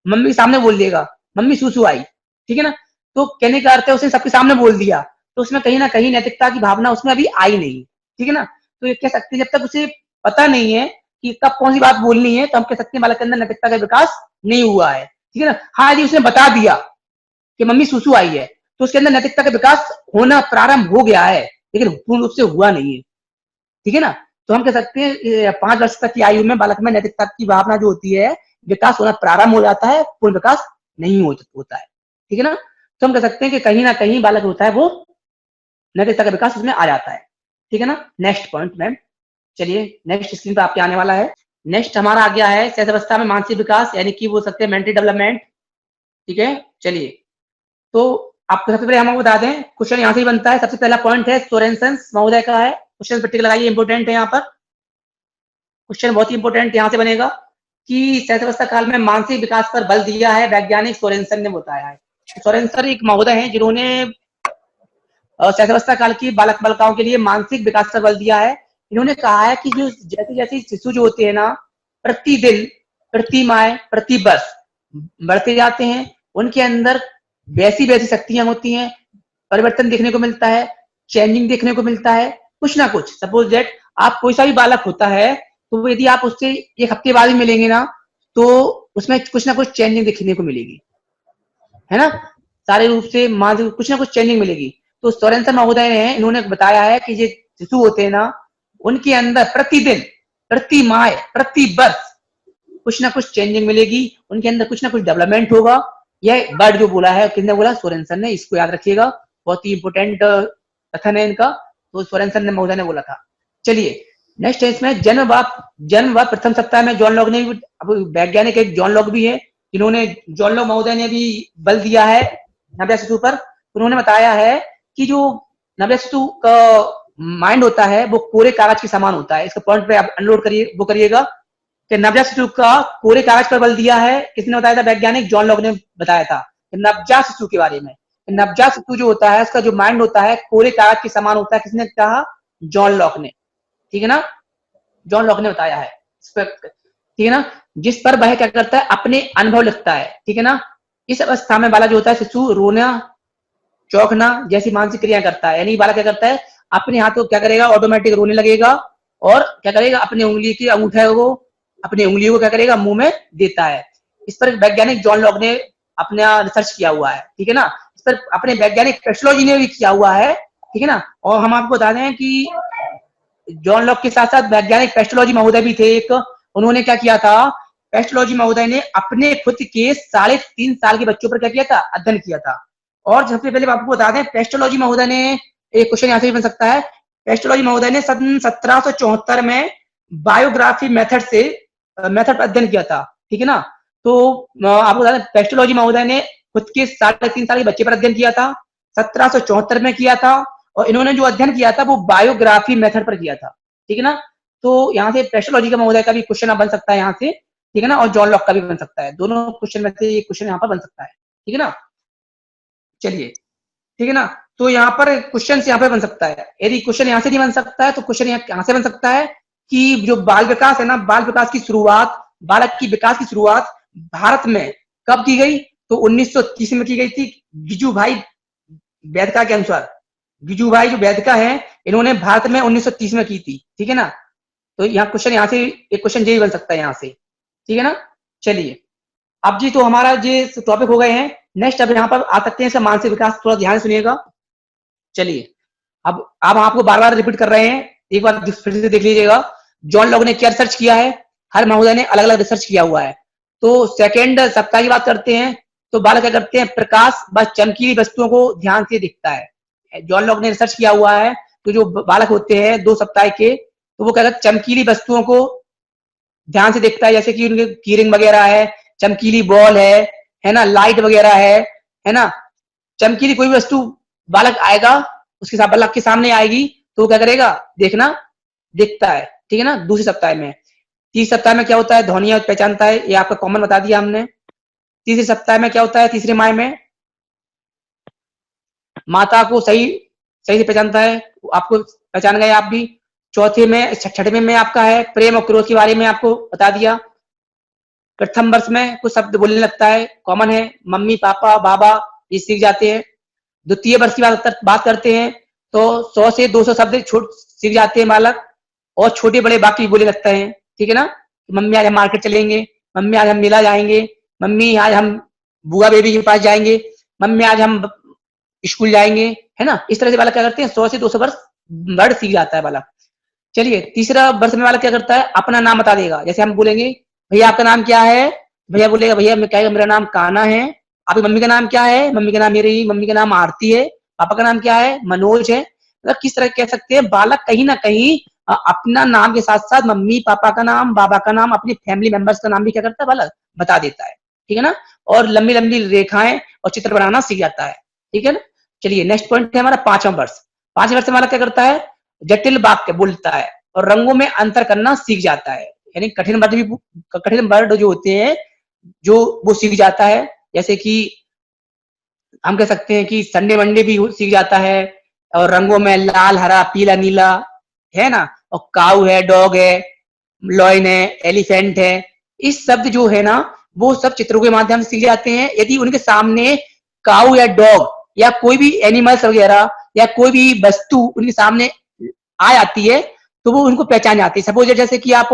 मम्मी के सामने बोल देगा मम्मी सूसू आई, ठीक है ना। तो कहने का अर्थ है उसने सबके सामने बोल दिया, तो उसमें कहीं ना कहीं नैतिकता की भावना उसमें अभी आई नहीं, ठीक है ना। तो ये कह सकते हैं जब तक उसे पता नहीं है कि कब कौन सी बात बोलनी है, तो हम कह सकते हैं बालक के अंदर नैतिकता का विकास नहीं हुआ है, ठीक है ना। हाँ यदि उसने बता दिया कि मम्मी सूसू आई है, तो उसके अंदर नैतिकता का विकास होना प्रारंभ हो गया है, लेकिन पूर्ण रूप से हुआ नहीं है, ठीक है ना। तो हम कह सकते हैं 5 वर्ष तक की आयु में बालक में नैतिकता की भावना जो होती है विकास होना प्रारंभ हो जाता है, पूर्ण विकास नहीं होता है, ठीक है ना। तो हम कह सकते हैं कि कहीं ना कहीं बालक होता है वो नैतिकता का विकास उसमें आ जाता है, ठीक है ना। नेक्स्ट पॉइंट मैम, चलिए नेक्स्ट स्क्रीन पर आपके आने वाला है। नेक्स्ट हमारा आ गया है शैशवावस्था में मानसिक विकास, यानी कि बोल सकते हैं मेंटल डेवलपमेंट। ठीक है, चलिए तो आपको सबसे पहले हम आपको बता दें, क्वेश्चन यहाँ से ही बनता है। सबसे पहला पॉइंट है सोरेनसन महोदय का है, क्वेश्चन पर टिक लगाइए, इंपोर्टेंट है यहाँ पर क्वेश्चन, बहुत ही इंपोर्टेंट यहाँ से बनेगा कि शैशवावस्था काल में मानसिक विकास पर बल दिया है वैज्ञानिक सोरेनसन ने बताया है। सोरेनसन एक महोदय हैं जिन्होंने शैशवावस्था काल की बालक बालिकाओं के लिए मानसिक विकास पर बल दिया है। इन्होंने कहा है कि जो जैसे जैसे शिशु जो होते हैं ना, प्रतिदिन, प्रति माह, प्रति वर्ष बढ़ते जाते हैं, उनके अंदर वैसी वैसी शक्तियां होती हैं, परिवर्तन देखने को मिलता है, चेंजिंग देखने को मिलता है, कुछ ना कुछ। सपोज दैट आप कोई सा भी बालक होता है, तो वो यदि आप उससे एक हफ्ते बाद भी मिलेंगे ना, तो उसमें कुछ ना कुछ चेंजिंग देखने को मिलेगी, है ना, सारे रूप से कुछ ना कुछ चेंजिंग मिलेगी। तो सोरेनसन महोदय ने इन्होंने बताया है कि ये शिशु होते हैं ना, उनके अंदर प्रतिदिन, प्रति माह, प्रति वर्ष कुछ ना कुछ चेंजिंग मिलेगी, उनके अंदर कुछ ना कुछ डेवलपमेंट होगा। यह वर्ड जो बोला है, किसने बोला? सोरेनसन ने। इसको याद रखिएगा, बहुत ही इंपोर्टेंट कथन है इनका, तो सोरेनसन ने महोदय ने बोला था। चलिए नेक्स्ट है इसमें जन्म व प्रथम सप्ताह में जॉन लॉग ने, अब वैज्ञानिक एक जॉन लॉग भी है, जिन्होंने, जॉन लॉग महोदय ने भी बल दिया है नवजात शिशु पर। उन्होंने बताया है कि जो नवजात शिशु का माइंड होता है वो कोरे कागज के समान होता है। इसका पॉइंट पे आप अनलोड करिए, वो करिएगा कि नवजात शिशु का कोरे कागज पर बल दिया है। किसने बताया था? वैज्ञानिक जॉन लॉग ने बताया था नवजात शिशु के बारे में। नवजात शिशु जो होता है, उसका जो माइंड होता है कोरे कागज के समान होता है। किसने कहा? जॉन लॉक ने। ठीक है ना, जॉन लॉक ने बताया है। ठीक है ना, जिस पर वह क्या करता है? अपने अनुभव लिखता है। ठीक है ना, इस अवस्था में बालक जो होता है शिशु रोना, चौंकना जैसी मानसिक क्रिया करता है। यानी बालक क्या करता है? अपने हाथों क्या करेगा? ऑटोमेटिक रोने लगेगा, और क्या करेगा? अपने उंगली की अंगूठा को, अपनी उंगलियों को क्या करेगा? मुंह में देता है। इस पर वैज्ञानिक जॉन लॉक ने अपना रिसर्च किया हुआ है। ठीक है ना, इस पर अपने वैज्ञानिक पेथोलॉजी ने भी किया हुआ है। ठीक है ना, और हम आपको बता दें कि जॉन लॉक के साथ साथ वैज्ञानिक पेस्टोलॉजी महोदय भी थे एक। उन्होंने क्या किया था? पेस्टोलॉजी महोदय ने अपने खुद के 3.5 साल के बच्चों पर क्या किया था? अध्ययन किया था। और सबसे पहले आपको बता दें, पेस्टोलॉजी महोदय ने, एक क्वेश्चन यहाँ से भी बन सकता है, पेस्टोलॉजी महोदय ने सन 1774 में बायोग्राफी मेथड पर अध्ययन किया था। ठीक है ना, तो आपको बता दें पेस्टोलॉजी महोदय ने खुद के 3.5 साल के बच्चे पर अध्ययन किया था, 1774 में किया था। और इन्होंने जो अध्ययन किया था वो बायोग्राफी मेथड पर किया था। ठीक है ना, तो यहाँ से पेस्टोलॉजी का महोदय का भी क्वेश्चन बन सकता है यहाँ से। ठीक है ना, और जॉन लॉक का भी बन सकता है। दोनों क्वेश्चन में से ये क्वेश्चन यहाँ पर बन सकता है। ठीक है ना, चलिए ठीक है ना, तो यहाँ पर क्वेश्चन यहाँ पे बन सकता है। यदि क्वेश्चन यहाँ से नहीं बन सकता है तो क्वेश्चन यहाँ से बन सकता है कि जो बाल विकास है ना, बाल विकास की शुरुआत, बालक की विकास की शुरुआत भारत में कब की गई? तो 1930 में की गई थी, गिजुभाई वैदिका के अनुसार। गिजुभाई जो वैदिका है, इन्होंने भारत में 1930 में की थी। ठीक है ना, तो यहाँ क्वेश्चन यहाँ से एक क्वेश्चन यही बन सकता है यहाँ से। ठीक है ना, चलिए अब जी तो हमारा ये टॉपिक हो गए हैं। नेक्स्ट अब यहाँ पर आ सकते हैं इसका मानसिक विकास, थोड़ा ध्यान सुनिएगा। चलिए अब आपको बार बार रिपीट कर रहे हैं, एक बार फिर से देख लीजिएगा। जॉन लॉग ने क्या रिसर्च किया है? हर महोदय ने अलग अलग रिसर्च किया हुआ है। तो सेकेंड सप्ताह की बात करते हैं, तो बालक क्या करते हैं? प्रकाश व चमकीली वस्तुओं को ध्यान से देखता है। जॉन लॉग ने रिसर्च किया हुआ है, तो जो बालक होते हैं 2 सप्ताह के, तो वो क्या करते हैं? चमकीली वस्तुओं को ध्यान से देखता है, जैसे कि उनके कीरिंग वगैरह है, चमकीली बॉल है ना, लाइट वगैरह है ना, चमकीली कोई भी वस्तु बालक आएगा, उसके साथ बालक के सामने आएगी, तो वो क्या करेगा? देखना, देखता है। ठीक है ना, दूसरे सप्ताह में। तीसरे सप्ताह में क्या होता है? ध्वनियां पहचानता है, ये आपका कॉमन बता दिया हमने। तीसरे सप्ताह में क्या होता है? तीसरे माह में माता को सही सही से पहचानता है, आपको पहचान गए आप भी। चौथे में, छठवें में आपका है प्रेम और क्रोध के बारे में आपको बता दिया। प्रथम वर्ष में कुछ शब्द बोलने लगता है, कॉमन है, मम्मी, पापा, बाबा, ये सीख जाते हैं। द्वितीय वर्ष की बात करते हैं, तो 100 से 200 शब्द सीख जाते हैं बालक, और छोटे बड़े बाकी बोलने लगते हैं। ठीक है ना, मम्मी आज हम मार्केट चलेंगे, मम्मी आज हम मेला जाएंगे, मम्मी आज हम बुआ बेबी के पास जाएंगे, मम्मी आज हम स्कूल जाएंगे, है ना। इस तरह से बालक क्या करते हैं? 100 से 200 वर्ड सीख जाता है बालक। चलिए तीसरा वर्ष में बालक क्या करता है? अपना नाम बता देगा। जैसे हम बोलेंगे भैया आपका नाम क्या है? भैया बोलेगा भैया मैं क्या, मेरा नाम कान्हा है। आपकी मम्मी का नाम क्या है? मम्मी का नाम, मेरी मम्मी का नाम आरती है। पापा का नाम क्या है? मनोज है। मतलब किस तरह कह सकते हैं, बालक कहीं ना कहीं अपना नाम के साथ साथ मम्मी पापा का नाम, बाबा का नाम, अपनी फैमिली मेंबर्स का नाम भी क्या करता है बालक बता देता है, ठीक है ना। और लंबी लंबी रेखाएं और चित्र बनाना सीख जाता है, ठीक है ना। चलिए नेक्स्ट पॉइंट है हमारा 5वां वर्ष। 5वें वर्ष हमारा क्या करता है, जटिल वाक्य बोलता है और रंगों में अंतर करना सीख जाता है, यानी कठिन वर्ड जो होते हैं जो वो सीख जाता है। जैसे कि हम कह सकते हैं कि संडे मंडे भी सीख जाता है, और रंगों में लाल हरा पीला नीला है ना, और काऊ है, डॉग है, लॉयन है, एलिफेंट है, इस शब्द जो है ना वो सब चित्रों के माध्यम से सीख जाते हैं। यदि उनके सामने काऊ या डॉग या कोई भी एनिमल्स वगैरह या कोई भी वस्तु उनके सामने आ जाती है तो वो उनको पहचान जाती है। सपोज जैसे कि आप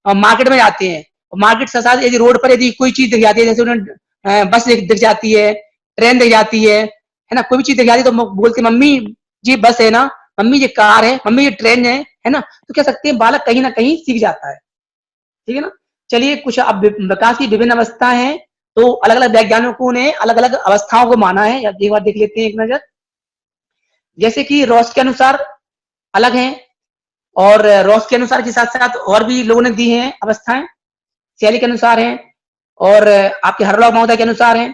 मार्केट में जाते हैं, मार्केट के साथ यदि रोड पर यदि कोई चीज दिख जाती है, जैसे उन्हें बस दिख जाती है, ट्रेन दिख जाती है ना, कोई भी चीज दिख जाती है तो बोलते मम्मी ये बस है ना, मम्मी ये कार है, मम्मी ये ट्रेन है ना। तो कह सकते हैं बालक कहीं ना कहीं सीख जाता है, ठीक है ना। चलिए कुछ अब विकास की विभिन्न अवस्थाएं हैं, तो अलग अलग वैज्ञानिकों ने अलग अलग अवस्थाओं को माना है, एक बार देख लेते हैं एक नजर। जैसे कि रॉस के अनुसार अलग हैं, और रॉस के अनुसार के साथ साथ और भी लोगों ने दी हैं अवस्थाएं, शैली के अनुसार हैं, और आपके हरलॉग महोदय के अनुसार हैं।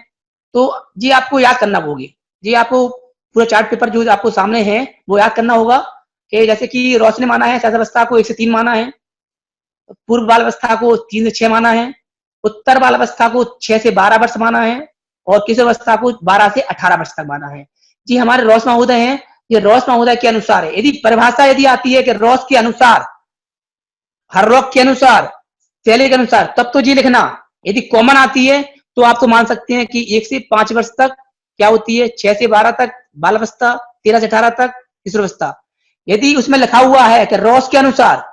तो जी आपको याद करना होगी, जी आपको पूरा चार्ट पेपर जो आपको सामने है वो याद करना होगा कि जैसे कि रॉस ने माना है सहस्रावस्था को 1 से 3 माना है, पूर्व बाल अवस्था को 3 से 6 माना है, उत्तर बाल अवस्था को 6 से 12 वर्ष माना है, और किशोर अवस्था को 12 से 18 वर्ष तक माना है। जी हमारे रॉस महोदय हैं, ये रॉस महोदय के अनुसार है। यदि परिभाषा यदि आती है कि रॉस के अनुसार, हरलॉग के अनुसार, शैली के अनुसार, तब तो जी लिखना। यदि कॉमन आती है तो आप तो मान सकते हैं कि 1 से 5 वर्ष तक क्या होती है, 6 से 12 तक बाल अवस्था, 13 से 18 तक किशोर अवस्था। यदि उसमें लिखा हुआ है कि रॉस के अनुसार,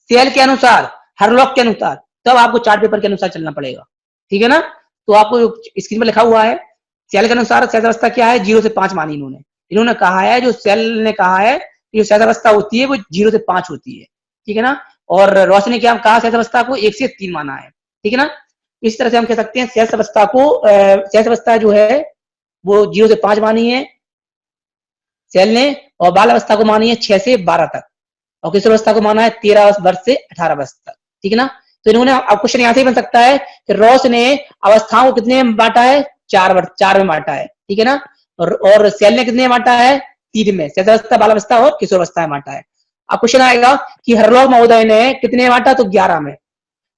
सेल के अनुसार, हरलॉग के अनुसार, तब आपको चार्ट पेपर के अनुसार चलना पड़ेगा, ठीक है ना। तो आपको स्क्रीन पर लिखा हुआ है सेल के अनुसार सहस्रावस्था क्या है, 0 से 5 मानी इन्होंने कहा है, जो सेल ने कहा है कि सहस्रावस्था होती है वो 0 से 5 होती है, ठीक है ना। और रॉस ने क्या कहा, सहस्रावस्था को 1 से 3 माना है, ठीक है ना। इस तरह से हम कह सकते हैं सहस्रावस्था को सहस्रावस्था जो है वो 0 से 5 मानी है सेल ने, और बाल अवस्था को मानी है 6 से 12 तक, और किशोर अवस्था को माना है 13 वर्ष से 18 वर्ष तक, ठीक है ना। तो इन्होंने अब क्वेश्चन यहाँ से बन सकता है कि रॉस ने अवस्थाओं को कितने में बांटा है, 4 में बांटा है, ठीक है ना। और सेल ने कितने बांटा है, 3 में, सहस्रावस्था, बाल अवस्था और किशोर अवस्था में बांटा है। अब क्वेश्चन आएगा कि हरलॉग महोदय ने कितने बांटा, तो 11 में।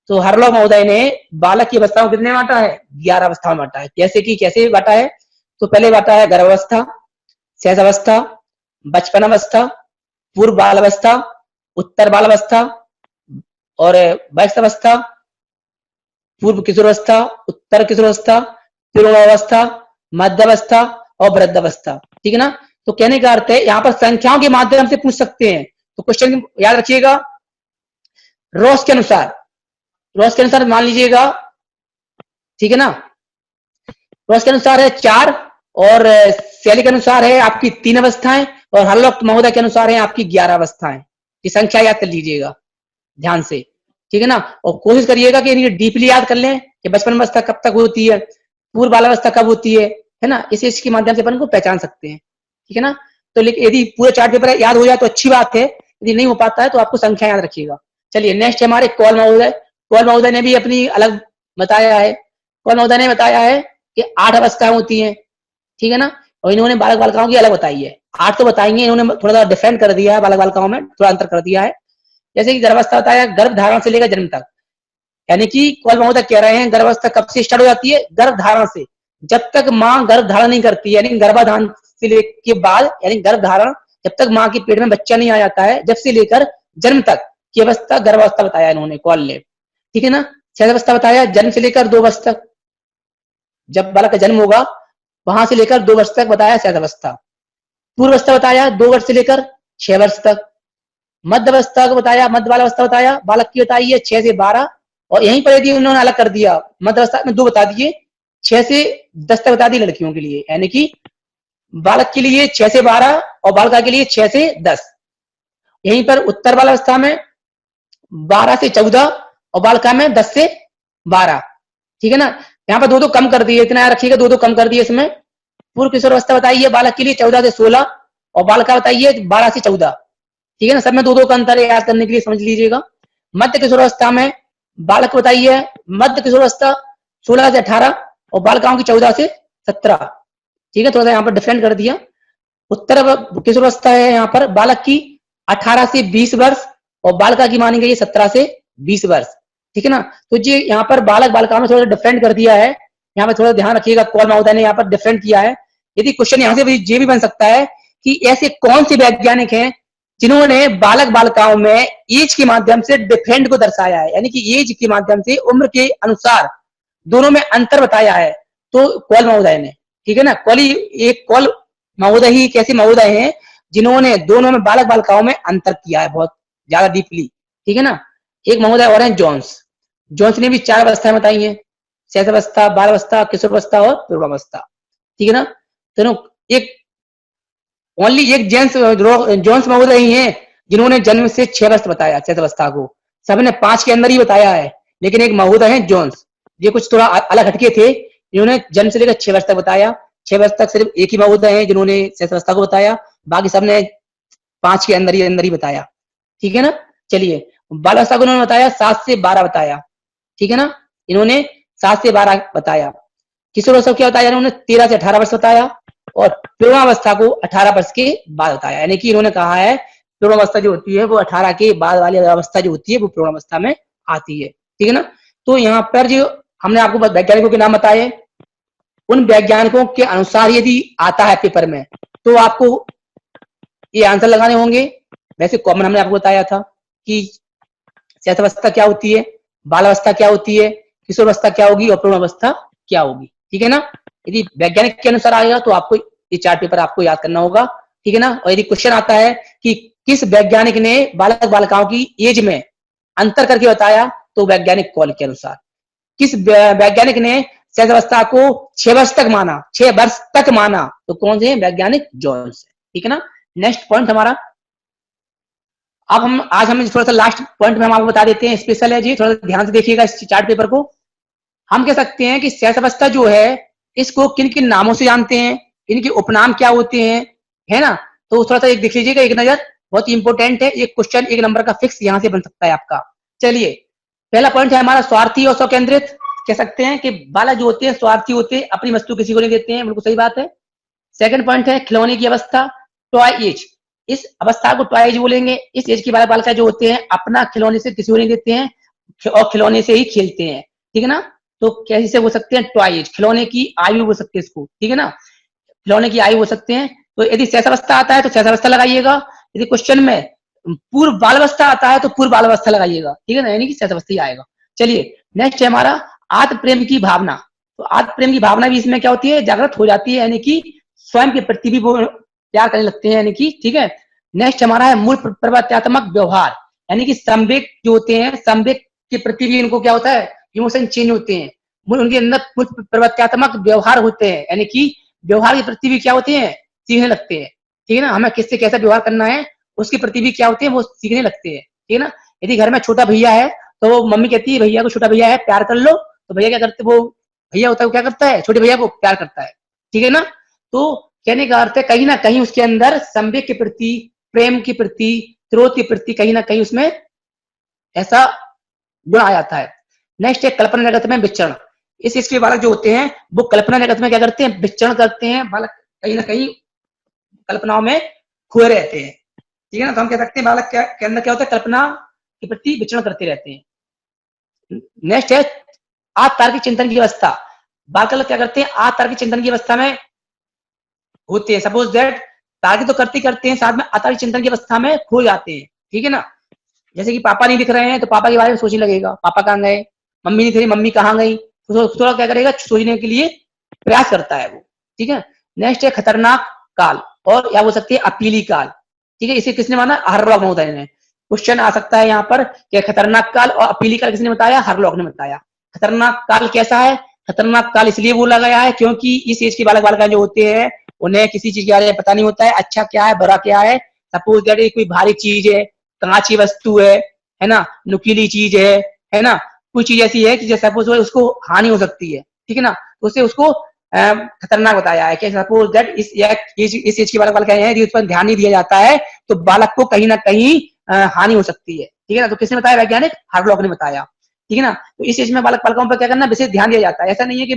तो हरलॉग महोदय ने बालक की अवस्थाओं को कितने बांटा है, 11 अवस्थाओं में बांटा है। जैसे कि कैसे बांटा है, तो पहले बांटा है गर्भावस्था, सहजावस्था, बचपन अवस्था, पूर्व बाल अवस्था, उत्तर बाल अवस्था, और वयस्क अवस्था, पूर्व किशोर अवस्था, उत्तर किशोर अवस्था, अवस्था, मध्य अवस्था और वृद्ध अवस्था, ठीक है ना। तो कहने का अर्थ है यहाँ पर संख्याओं के माध्यम से पूछ सकते हैं। तो क्वेश्चन याद रखिएगा, रॉस के अनुसार मान लीजिएगा, ठीक है ना। रॉस के अनुसार है 4, और शैली के अनुसार है आपकी 3 अवस्थाएं, और हरलॉग महोदय के अनुसार है आपकी 11 अवस्थाएं। ये संख्या याद कर लीजिएगा ध्यान से, ठीक है ना। और कोशिश करिएगा कि इन्हें डीपली याद कर लें कि बचपन अवस्था कब तक होती है, पूर्व बाल अवस्था कब होती है ना। इसके माध्यम से अपन को पहचान सकते हैं, ठीक है ना। तो यदि पूरा चार्ट पेपर याद हो जाए तो अच्छी बात है, यदि नहीं हो पाता है तो आपको संख्या याद रखिएगा। चलिए नेक्स्ट हमारे कॉल महोदय ने भी अपनी अलग बताया है। कॉल महोदय ने बताया है कि 8 अवस्थाएं होती हैं, ठीक है ना। और इन्होंने बालक बालिकाओं की अलग बताई है, 8 तो बताएंगे, इन्होंने थोड़ा सा डिफरेंट कर दिया है, बालक बालिकाओं में थोड़ा अंतर कर दिया है। जैसे कि गर्भावस्था बताया, गर्भ धारण से लेकर जन्म तक, यानी कि कॉल महोदय कह रहे हैं गर्भावस्था कब से स्टार्ट हो जाती है, गर्भ धारण से, जब तक माँ गर्भ धारण नहीं करती, यानी गर्भाधान से लेके बाद, यानी गर्भ धारण जब तक माँ के पेट में बच्चा नहीं आ जाता है, जब से लेकर जन्म तक की अवस्था गर्भावस्था बताया इन्होंने कॉल ने, ठीक है ना। सहजावस्था बताया जन्म से लेकर 2 वर्ष तक, जब बालक का जन्म होगा वहां से लेकर 2 वर्ष तक बताया सहजावस्था। पूर्वावस्था बताया 2 वर्ष से लेकर 6 वर्ष तक। मध्य अवस्था को बताया, मध्य बाल अवस्था बताया, बालक की बताई है 6 से 12, और यहीं पर यदि उन्होंने अलग कर दिया, मध्य अवस्था में 2 बता दिए, 6 से 10 तक बता दी लड़कियों के लिए, यानी कि बालक के लिए 6 से 12 और बालिका के लिए 6 से 10। यहीं पर उत्तर बाल अवस्था में 12 से 14 और बालिका में 10 से 12, ठीक है ना। यहाँ पर 2 कम कर दिए, इतना रखिएगा, 2 कम कर दिए इसमें। पूर्व किशोर अवस्था बताइए बालक के लिए 14 से 16 और बालिका बताइए 12 से 14, ठीक है ना, सब में 2-2 का अंतर है, याद करने के लिए समझ लीजिएगा। मध्य किशोरावस्था में बालक बताइए, मध्य किशोरावस्था 16 से 18 और बालिकाओं की 14 से 17। ठीक है, थोड़ा सा यहाँ पर डिफरेंट कर दिया। उत्तर किशोरावस्था है यहाँ पर बालक की 18 से 20 वर्ष और बालिका की मानी गई है 17 से 20 वर्ष। ठीक है ना, तो जी यहाँ पर बालक बालिकाओं में थोड़ा डिफरेंट कर दिया है, यहाँ पर थोड़ा ध्यान रखिएगा, कौल महोदय ने यहाँ पर डिफरेंट किया है। यदि क्वेश्चन यहाँ से ये भी बन सकता है कि ऐसे कौन से वैज्ञानिक हैं जिन्होंने बालक बालिकाओं में एज के माध्यम से डिफरेंट को दर्शाया है, यानी कि एज के माध्यम से उम्र के अनुसार दोनों में अंतर बताया है, तो कौल महोदय ने। ठीक है ना, कौल महोदय ही कैसे महोदय हैं जिन्होंने दोनों में बालक बालिकाओं में अंतर किया है बहुत ज्यादा डीपली। ठीक है ना, एक महोदय और हैं जॉन्स ने भी 4 अवस्थाएं बताई हैं, शैशवावस्था, बालावस्था, किशोरावस्था और पूर्वावस्था। ठीक है ना, तो एक ओनली एक जॉन्स महोदय ही हैं जिन्होंने जन्म से 6 वर्ष बताया शैशवावस्था को, सबने 5 के अंदर ही बताया है, लेकिन एक महोदय है जॉन्स, ये कुछ थोड़ा अलग हटके थे, इन्होंने जन्म से लेकर 6 वर्ष तक बताया। 6 वर्ष तक सिर्फ एक ही महोदय है जिन्होंने शैशवावस्था को बताया, बाकी सबने 5 के अंदर ही बताया। ठीक है ना, चलिए बालावस्था को उन्होंने बताया 7 से 12 बताया। ठीक है ना, इन्होंने 7 से 12 बताया। किशोरावस्था क्या बताया इन्होंने 13 से 18 वर्ष बताया, और पूर्वावस्था को 18 वर्ष के बाद बताया, यानी कि इन्होंने कहा है पूर्वावस्था जो होती है वो 18 के बाद वाली अवस्था जो होती है वो पूर्वावस्था में आती है। ठीक है ना, तो यहाँ पर जो हमने आपको वैज्ञानिकों के नाम बताए, उन वैज्ञानिकों के अनुसार यदि आता है पेपर में तो आपको ये आंसर लगाने होंगे। वैसे कॉमन हमने आपको बताया था कि शैशवावस्था क्या होती है, बालावस्था क्या होती है, किशोरावस्था क्या होगी और पूर्णावस्था क्या होगी। ठीक है ना, यदि वैज्ञानिक के अनुसार आएगा तो आपको ये 4 पेपर आपको याद करना होगा। ठीक है ना, और यदि क्वेश्चन आता है कि किस वैज्ञानिक ने बालक बालिकाओं की एज में अंतर करके बताया, तो वैज्ञानिक कौल के अनुसार। किस वैज्ञानिक ने शैशवावस्था को 6 वर्ष तक माना, 6 वर्ष तक माना, तो कौन से वैज्ञानिक जॉन्स। ठीक है ना, नेक्स्ट पॉइंट हमारा, अब आज हम थोड़ा सा लास्ट पॉइंट में हम आपको बता देते हैं, स्पेशल है जी, थोड़ा ध्यान से देखिएगा इस चार्ट पेपर को। हम कह सकते हैं कि शैशवावस्था जो है इसको किन किन नामों से जानते हैं, इनके उपनाम क्या होते हैं, है ना, तो थोड़ा सा एक देख लीजिएगा एक नजर, बहुत ही इंपॉर्टेंट है ये क्वेश्चन, 1 नंबर का फिक्स यहाँ से बन सकता है आपका। चलिए पहला पॉइंट है हमारा स्वार्थी और स्वकेंद्रित। कह सकते हैं कि बालक जो होते हैं स्वार्थी होते हैं, अपनी वस्तु किसी को नहीं देते हैं, बिल्कुल सही बात है। सेकंड पॉइंट है खिलौने की अवस्था, टॉय एज, इस अवस्था को टॉय एज बोलेंगे। इस एज की बालक बालिका जो होते हैं अपना खिलौने से किसी को नहीं देते हैं और खिलौने से ही खेलते हैं। ठीक है ना, तो कैसे हो सकते हैं टॉय एज, खिलौने की आयु हो सकती है इसको। ठीक है ना, खिलौने की आयु हो सकते हैं। तो यदि शैशवावस्था आता है तो शैशवावस्था लगाइएगा, यदि क्वेश्चन में पूर्व बालावस्था आता है तो पूर्व बालावस्था लगाइएगा। ठीक है ना, यानी कि शैशवावस्था ही आएगा। चलिए नेक्स्ट है हमारा आत्म प्रेम की भावना। तो आत्म प्रेम की भावना भी इसमें क्या होती है, जागृत हो जाती है, यानी कि स्वयं के प्रति भी वो प्यार करने लगते हैं, यानी कि। ठीक है, नेक्स्ट हमारा है मूल प्रवर्त्यात्मक व्यवहार, यानी कि संवेग जो होते हैं, संवेग के प्रति भी इनको क्या होता है, इमोशन चेंज होते हैं, उनके अंदर मूल प्रवर्त्यात्मक व्यवहार होते हैं, यानी कि व्यवहार के प्रति भी क्या होते हैं, सीखने लगते हैं। ठीक है ना, हमें किससे कैसा व्यवहार करना है उसके प्रति भी क्या होते हैं, वो सीखने लगते हैं। ठीक है ना, यदि घर में छोटा भैया है तो वो मम्मी कहती है भैया को, छोटा भैया है प्यार कर लो, तो भैया क्या करते, वो भैया होता है वो क्या करता है, छोटे भैया को प्यार करता है। ठीक है ना, तो कहने का अर्थ है कहीं ना कहीं उसके अंदर संवेग के प्रति, प्रेम के प्रति, क्रोध के प्रति कहीं ना कहीं उसमें ऐसा गुण आ जाता है। नेक्स्ट है कल्पना जगत में विचरण। इस इसके बालक जो होते हैं वो कल्पना जगत में क्या करते हैं, विचरण करते हैं, बालक कहीं ना कहीं कल्पनाओं में खोए रहते हैं। ठीक है ना, तो हम कह सकते हैं बालक के अंदर क्या होता है, कल्पना के प्रति विचरण करते रहते हैं। नेक्स्ट है आतार्किक चिंतन की अवस्था। बालक क्या करते हैं, आतार्किक चिंतन की अवस्था में होते हैं। सपोज दैट तार्किक तो करते हैं, साथ में आतार्किक चिंतन की अवस्था में खो जाते हैं। ठीक है ना, जैसे कि पापा नहीं दिख रहे हैं तो पापा के बारे में सोचने लगेगा, पापा कहाँ गए, मम्मी नहीं दिख रही, मम्मी कहाँ गई, तो थोड़ा क्या करेगा, सोचने के लिए प्रयास करता है वो। ठीक है, नेक्स्ट है खतरनाक काल, और या हो सकती है अपीली काल। ठीक है, इसे किसने माना, हरलॉक महोदय ने। क्वेश्चन आ सकता है यहाँ पर कि खतरनाक काल और अपीली काल किसने बताया, हरलॉक ने बताया। खतरनाक काल कैसा है, खतरनाक काल इसलिए बोला गया है क्योंकि इस एज के बालक बालिका जो होते हैं उन्हें किसी चीज के बारे में पता नहीं होता है, अच्छा क्या है बुरा क्या है। सपोज दैट कोई भारी चीज है, कांच की वस्तु है ना, नुकीली चीज है ना, कोई चीज ऐसी है कि जैसे सपोज उसको हानि हो सकती है। ठीक है ना, तो उससे उसको खतरनाक बताया है कि सपोज दैट इस एज की बालक बालिका है, यदि उस पर ध्यान नहीं दिया जाता है तो बालक को कहीं ना कहीं हानि हो सकती है, ठीक है ना। तो किसने बताया? वैज्ञानिक हार्लॉक ने बताया, ठीक है ना। तो इस एज में बालक बालिकाओं पर क्या करना, विशेष ध्यान दिया जाता है। ऐसा नहीं है कि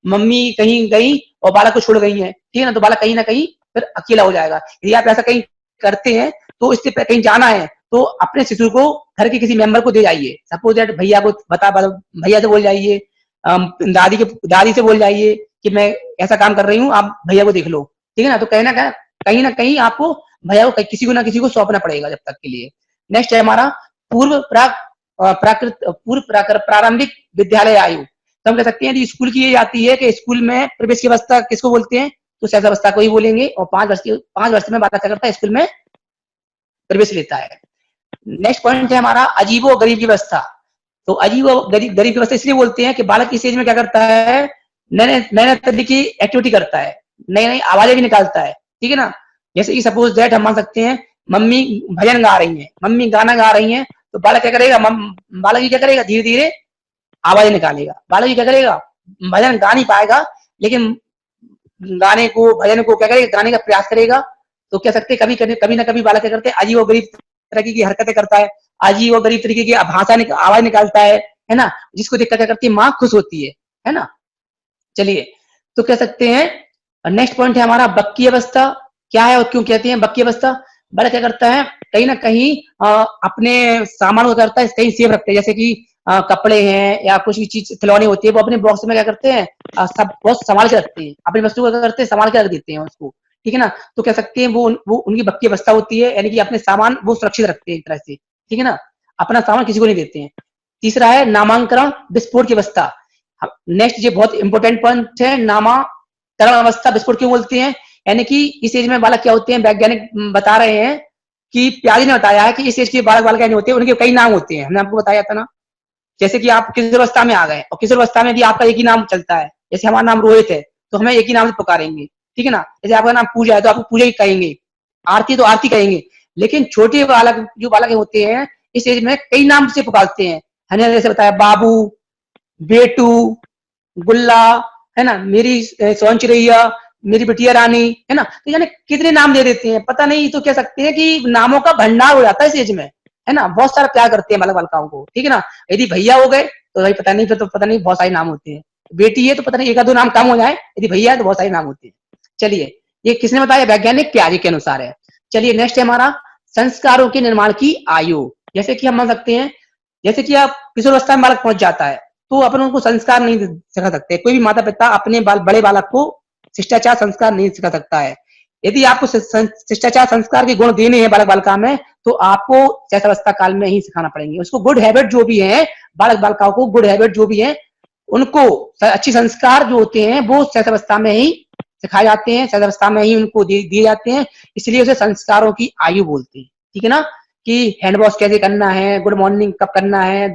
मम्मी कहीं गई और बालक को छोड़ गई है, ठीक है ना, तो बालक कहीं ना कहीं फिर अकेला हो जाएगा। यदि आप ऐसा कहीं करते हैं तो इससे कहीं जाना है तो अपने शिशु को घर के किसी मेंबर को दे जाइए। सपोज दैट भैया को भैया से बोल जाइए, दादी से बोल जाइए कि मैं ऐसा काम कर रही हूँ, आप भैया को देख लो, ठीक है ना। तो कहीं ना कहीं आपको भैया को किसी को ना किसी को सौंपना पड़ेगा जब तक के लिए। नेक्स्ट है हमारा प्रारंभिक विद्यालय आयु। तो हम कह सकते हैं कि स्कूल की ये जाती है कि स्कूल में प्रवेश की अवस्था किसको बोलते हैं, तो शैशवावस्था को ही बोलेंगे। और 5 वर्ष में बालक क्या करता है, स्कूल में प्रवेश लेता है। नेक्स्ट पॉइंट है हमारा अजीबो गरीब की अवस्था। तो अजीबो गरीब की अवस्था इसलिए बोलते हैं कि बालक इस एज में क्या करता है, नए नए तरह की एक्टिविटी करता है, नई नई आवाजें भी निकालता है, ठीक है ना। जैसे कि सपोज दैट हम मान सकते हैं मम्मी भजन गा रही हैं, मम्मी गाना गा रही हैं, तो बालक क्या करेगा, बालक ही क्या करेगा, धीरे धीरे आवाजें निकालेगा। बालक ही क्या करेगा, भजन गा नहीं पाएगा लेकिन भजन को क्या करेगा, गाने का प्रयास करेगा। तो कह सकते हैं कभी ना कभी बालक क्या करते हैं, अजीब और गरीब तरह की हरकतें करता है, अजीब और गरीब तरीके की आवाज निकालता है ना, जिसको देखकर क्या करती है, माँ खुश होती है ना। चलिए, तो कह सकते हैं नेक्स्ट पॉइंट है हमारा बक्की अवस्था। क्या है और क्यों कहते हैं बक्की अवस्था? बालक क्या करता है, कहीं ना कहीं अपने सामान को करता है कहीं सेफ रखते हैं, जैसे कि कपड़े हैं या कुछ भी चीज खिलौने होती है, वो अपने बॉक्स में क्या करते हैं, सब बहुत संभाल के रखते हैं, अपनी वस्तु को क्या करते हैं, संभाल के रख देते हैं उसको, ठीक है ना। तो कह सकते हैं वो उनकी बक्की अवस्था होती है, यानी कि अपने सामान वो सुरक्षित रखते हैं एक तरह से, ठीक है ना, अपना सामान किसी को नहीं देते हैं। तीसरा है नामांकन विस्फोट की अवस्था। नेक्स्ट ये बहुत इंपॉर्टेंट पॉइंट है, नामाकरण अवस्था विस्फोट क्यों बोलते हैं, यानी कि इस एज में बालक क्या होते हैं, वैज्ञानिक बता रहे हैं कि प्याजी ने बताया है कि इस एज के बालक बालिका नहीं होते, उनके कई नाम होते हैं, हमने आपको बताया था ना। जैसे कि आप किशोरावस्था में आ गए और किशोरावस्था में भी आपका एक ही नाम चलता है, जैसे हमारा नाम रोहित है तो हमें एक ही नाम से पुकारेंगे, ठीक है ना। जैसे आपका नाम पूजा है तो आपको पूजा ही कहेंगे, आरती तो आरती कहेंगे। लेकिन छोटे बालक जो बालक होते हैं इस एज में कई नाम से पुकारते हैं, हमने जैसे बताया बाबू, बेटू, गुल्ला, है ना, मेरी सोन चिड़ैया, मेरी बिटिया रानी, है ना। तो यानी कितने नाम दे देते हैं, पता नहीं, तो कह सकते हैं कि नामों का भंडार हो जाता है इस एज में, है ना। बहुत सारा प्यार करते हैं बालक बालिकाओं को, ठीक है ना। यदि भैया हो गए तो भाई पता नहीं, फिर तो पता नहीं बहुत सारे नाम होते हैं। बेटी है तो पता नहीं एक दो नाम कम हो जाए, यदि भैया है तो बहुत सारे नाम होते हैं। चलिए, ये किसने बताया, वैज्ञानिक प्याजे के अनुसार है। चलिए नेक्स्ट है हमारा संस्कारों के निर्माण की आयु। जैसे कि हम मान सकते हैं, जैसे कि आप किशोरावस्था में बालक पहुंच जाता है तो अपन उनको संस्कार नहीं सिखा सकते, कोई भी माता पिता अपने बड़े बालक को शिष्टाचार संस्कार नहीं सिखा सकता है। यदि आपको शिष्टाचार संस्कार के गुण देने हैं बालक बालिका में तो आपको शैशवावस्था काल में ही सिखाना पड़ेंगे उसको। गुड हैबिट जो भी है, बालक बालिकाओं को गुड हैबिट जो भी है उनको अच्छी संस्कार जो होते हैं वो शैशवावस्था में ही सिखाए जाते हैं, शैशवावस्था में ही उनको दिए जाते हैं, इसलिए उसे संस्कारों की आयु बोलते हैं, ठीक है ना। कि हैंड वॉश कैसे करना है, गुड मॉर्निंग कब करना है,